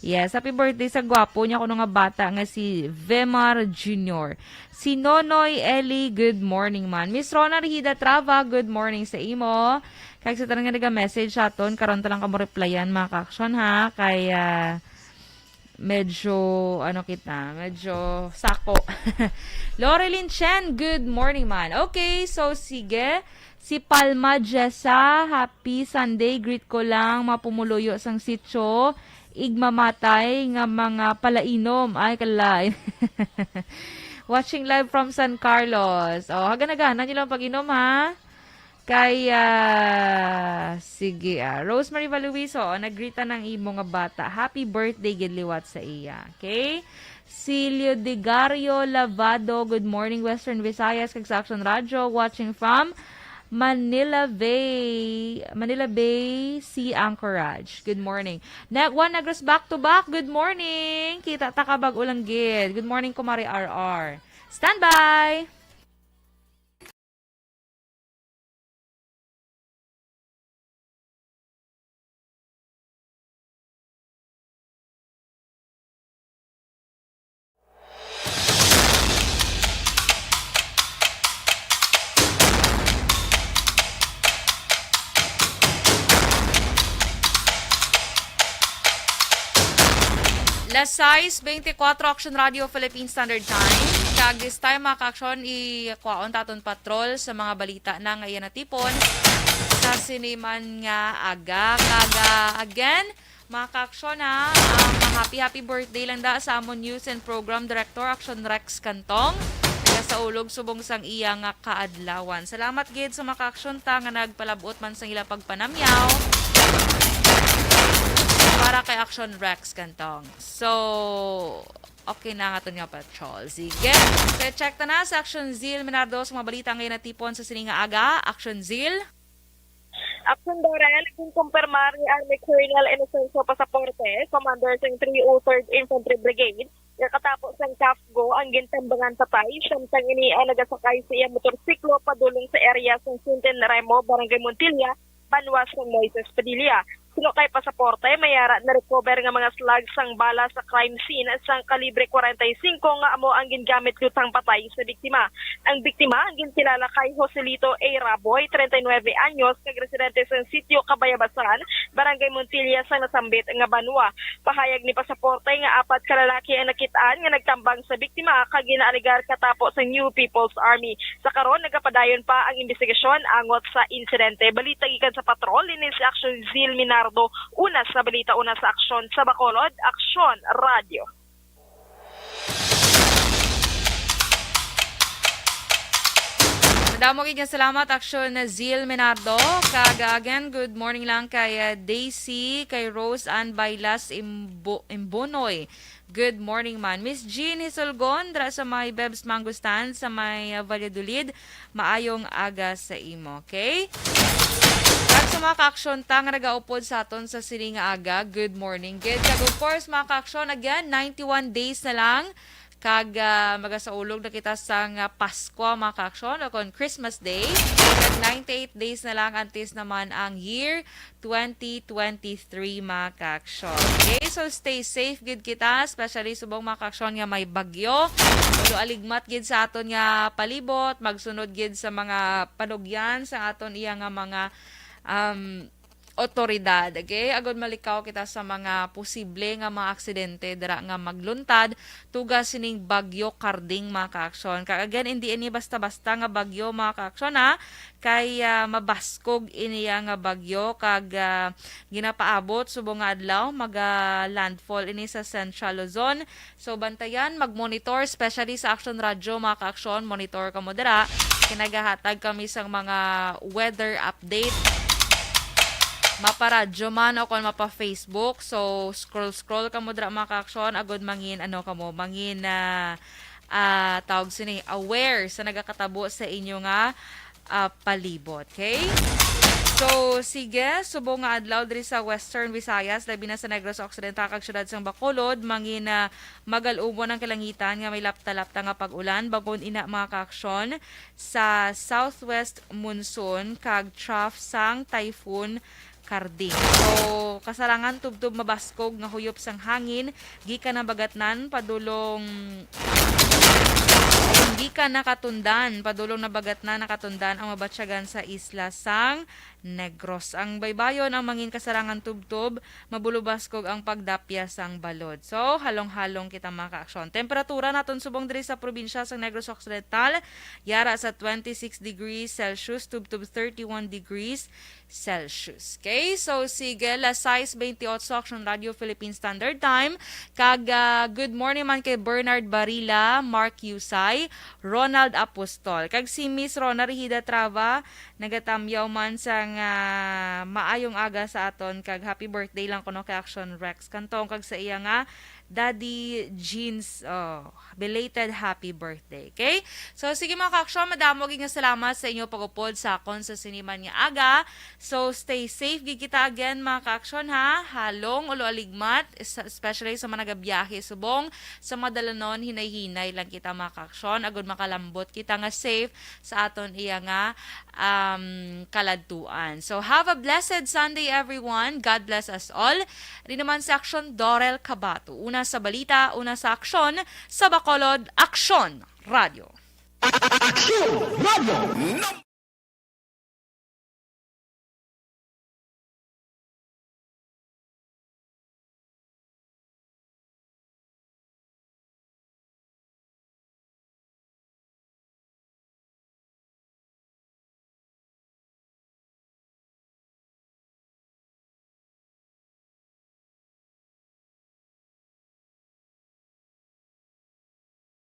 Yes, happy birthday sa gwapo niya kuno nga bata nga si Vemar Jr. Si Nonoy Eli, good morning man. Miss Rona Rihida Trava, good morning sa imo. Kaya sa tanong nga nag-message sa aton, karon ta lang kamo replyan mga ka-aksyon ha. Kay medyo, medyo sako. Laurelyn Chen, good morning man. Okay, so sige. Si Palma Jessa, happy Sunday. Greet ko lang, mapumuluyo sang sityo. Igmamatay nga mga palainom. Ay, kalay. Watching live from San Carlos. Hagan-haganan nyo lang pag-inom, ha? Kaya, sige, Rosemary Valuiso, naggrita ng imo nga bata. Happy birthday, gidliwat sa iya. Okay? Si Leodigario Lavado, good morning, Western Visayas, kag sa Action Radio, watching from Manila Bay, Sea Anchorage. Good morning. One nagras back to back. Good morning. Kita takabag ulang gid. Good morning, Kumari RR. Stand by. Last size, 24 Action Radio Philippine Standard Time. Kag this time, mga ka-aksyon, i-kwaon taton patrol sa mga balita na ngayon na tipon sa siniman nga aga. Kaga, again, mga ka-aksyon ha, happy birthday lang da sa amon News and Program Director, Action Rex Cantong. Kaya sa ulog subong sang iya nga kaadlawan. Salamat gid sa mga ka-aksyon ta nga nagpalabot man sang ila pagpanamyaw para kay Action Rex Cantong. So, okay na nga ito nga patrol. Sige. So, check ta na sa Action Zeal Minardo sa mga balita ngayon na tipon sa sininga aga. Action Zeal. Action Dorel, kung kumpirmar ni Army Colonel Inocencio Pasaporte, Commander ng 303rd Infantry Brigade, katapos ng CAFGO ang gintambangan patay, siyang ini ay nagasakay sa iya motorsiklo padulong sa area ng Sinten Remo, Barangay Montilla, Banwas ng Moises Padilla. Sino kay Pasaporte, mayara na recover nga mga slugs sang bala sa crime scene at sang kalibre 45 nga amo ang gingamit lutang patay sa biktima. Ang biktima ang gintilala kay Joselito A. Raboy, 39 anyos, kag residente sa sitio Kabayabasan, Barangay Montilla sa nasambit nga Banwa. Pahayag ni Pasaporte nga apat ka lalaki ang nakitaan nga nagtambang sa biktima kag ginaaligar katapos sa New People's Army. Sa karon nagapadayon pa ang investigasyon angot sa insidente. Balita gikan sa patrol ini si Action Zeal Minardo. Una sa balita, una sa aksyon sa Bacolod, Aksyon Radio. Madamo kay salamat Aksyon na Zeal Minardo. Kag again, good morning lang kay Daisy, kay Rose Ann Bailas Imbonoy. Good morning man. Miss Jean Hisolgon, dra sa may Bebs Mangustan, sa may Valladolid. Maayong aga sa imo, okay? At sa mga ka-aksyon ta nga nagaupod sa aton sa sininga aga, good morning. Good. Kag of course, mga ka-aksyon, again, 91 days na lang. Kag magasaulog na kita sa Pasko, mga ka-aksyon, o kon Christmas Day. Kag 98 days na lang antes naman ang year 2023, mga ka-aksyon. Okay, so stay safe gid kita, especially subong mga ka-aksyon nga may bagyo. Ulo aligmat gid sa aton nga palibot, magsunod gid sa mga panugyan sa aton iya nga mga otoridad. Okay? Agad malikaw kita sa mga posible nga mga aksidente dira nga magluntad tugas sining bagyo Karding mga kaaksyon. Again, hindi ini basta-basta nga bagyo mga kaaksyon ha. Kay mabaskog iniya nga bagyo kag ginapaabot subong nga adlaw landfall ini sa Central Luzon. So bantayan, mag-monitor especially sa Action Radio mga kaaksyon, monitor ka mo dira. Kinagahatag kami sa mga weather update. Maparadyo man o kung mapa-Facebook. So, scroll ka mo dra mga kaaksyon. Agod mangin, tawag sini, aware sa nagakatabo sa inyo nga palibot. Okay? So, sige, subong nga adlaw diri sa Western Visayas, labi na sa Negros Occidental kag syudad sang Bacolod, mangin magalubo ng kalangitan nga may lapta-lapta nga pag-ulan, bagon ina mga kaaksyon sa southwest monsoon kag trough sang typhoon Karding. So, kasarangan tubtub mabaskog nga huyop sang hangin, gikan na bagatnan padulong hindi ka nakatundan, padulong na bagatnan nakatundan ang mabatsyagan sa isla sang Negros. Ang baybayon ang mangin kasarangan tubtub, mabulubaskog ang pagdapya sang balod. So, halong-halong kita mga kaaksyon. Temperatura naton subong diri sa probinsya sang Negros Occidental, yara sa 26 degrees Celsius, tubtub 31 degrees Celsius. Okay? So, sige, las 6:28 Action Radio Philippine Standard Time. Kag good morning man kay Bernard Barila, Mark Yusay, Ronald Apostol. Kag si Miss Rona Rihida Trava, nagatamyaw man sang maayong aga sa aton. Kag happy birthday lang kuno kay Action Rex. Kantong kag sa iya nga Daddy Jeans, belated happy birthday. Okay? So, sige mga kaaksyon, madamo nga salamat sa inyo pag-upod sa akon sa siniman nga aga. So, stay safe. Gigita again mga kaaksyon ha. Halong, ulo aligmat, especially sa mga nagabiyahe subong. Sa madalanon, hinay-hinay lang kita mga kaaksyon. Agad makalambot kita nga safe sa aton iya nga kaladtuan. So, have a blessed Sunday everyone. God bless us all. Di naman sa Action, Dorel Cabato. Una sa balita, una sa aksyon, sa Bacolod, Aksyon Radio. Aksyon Radio!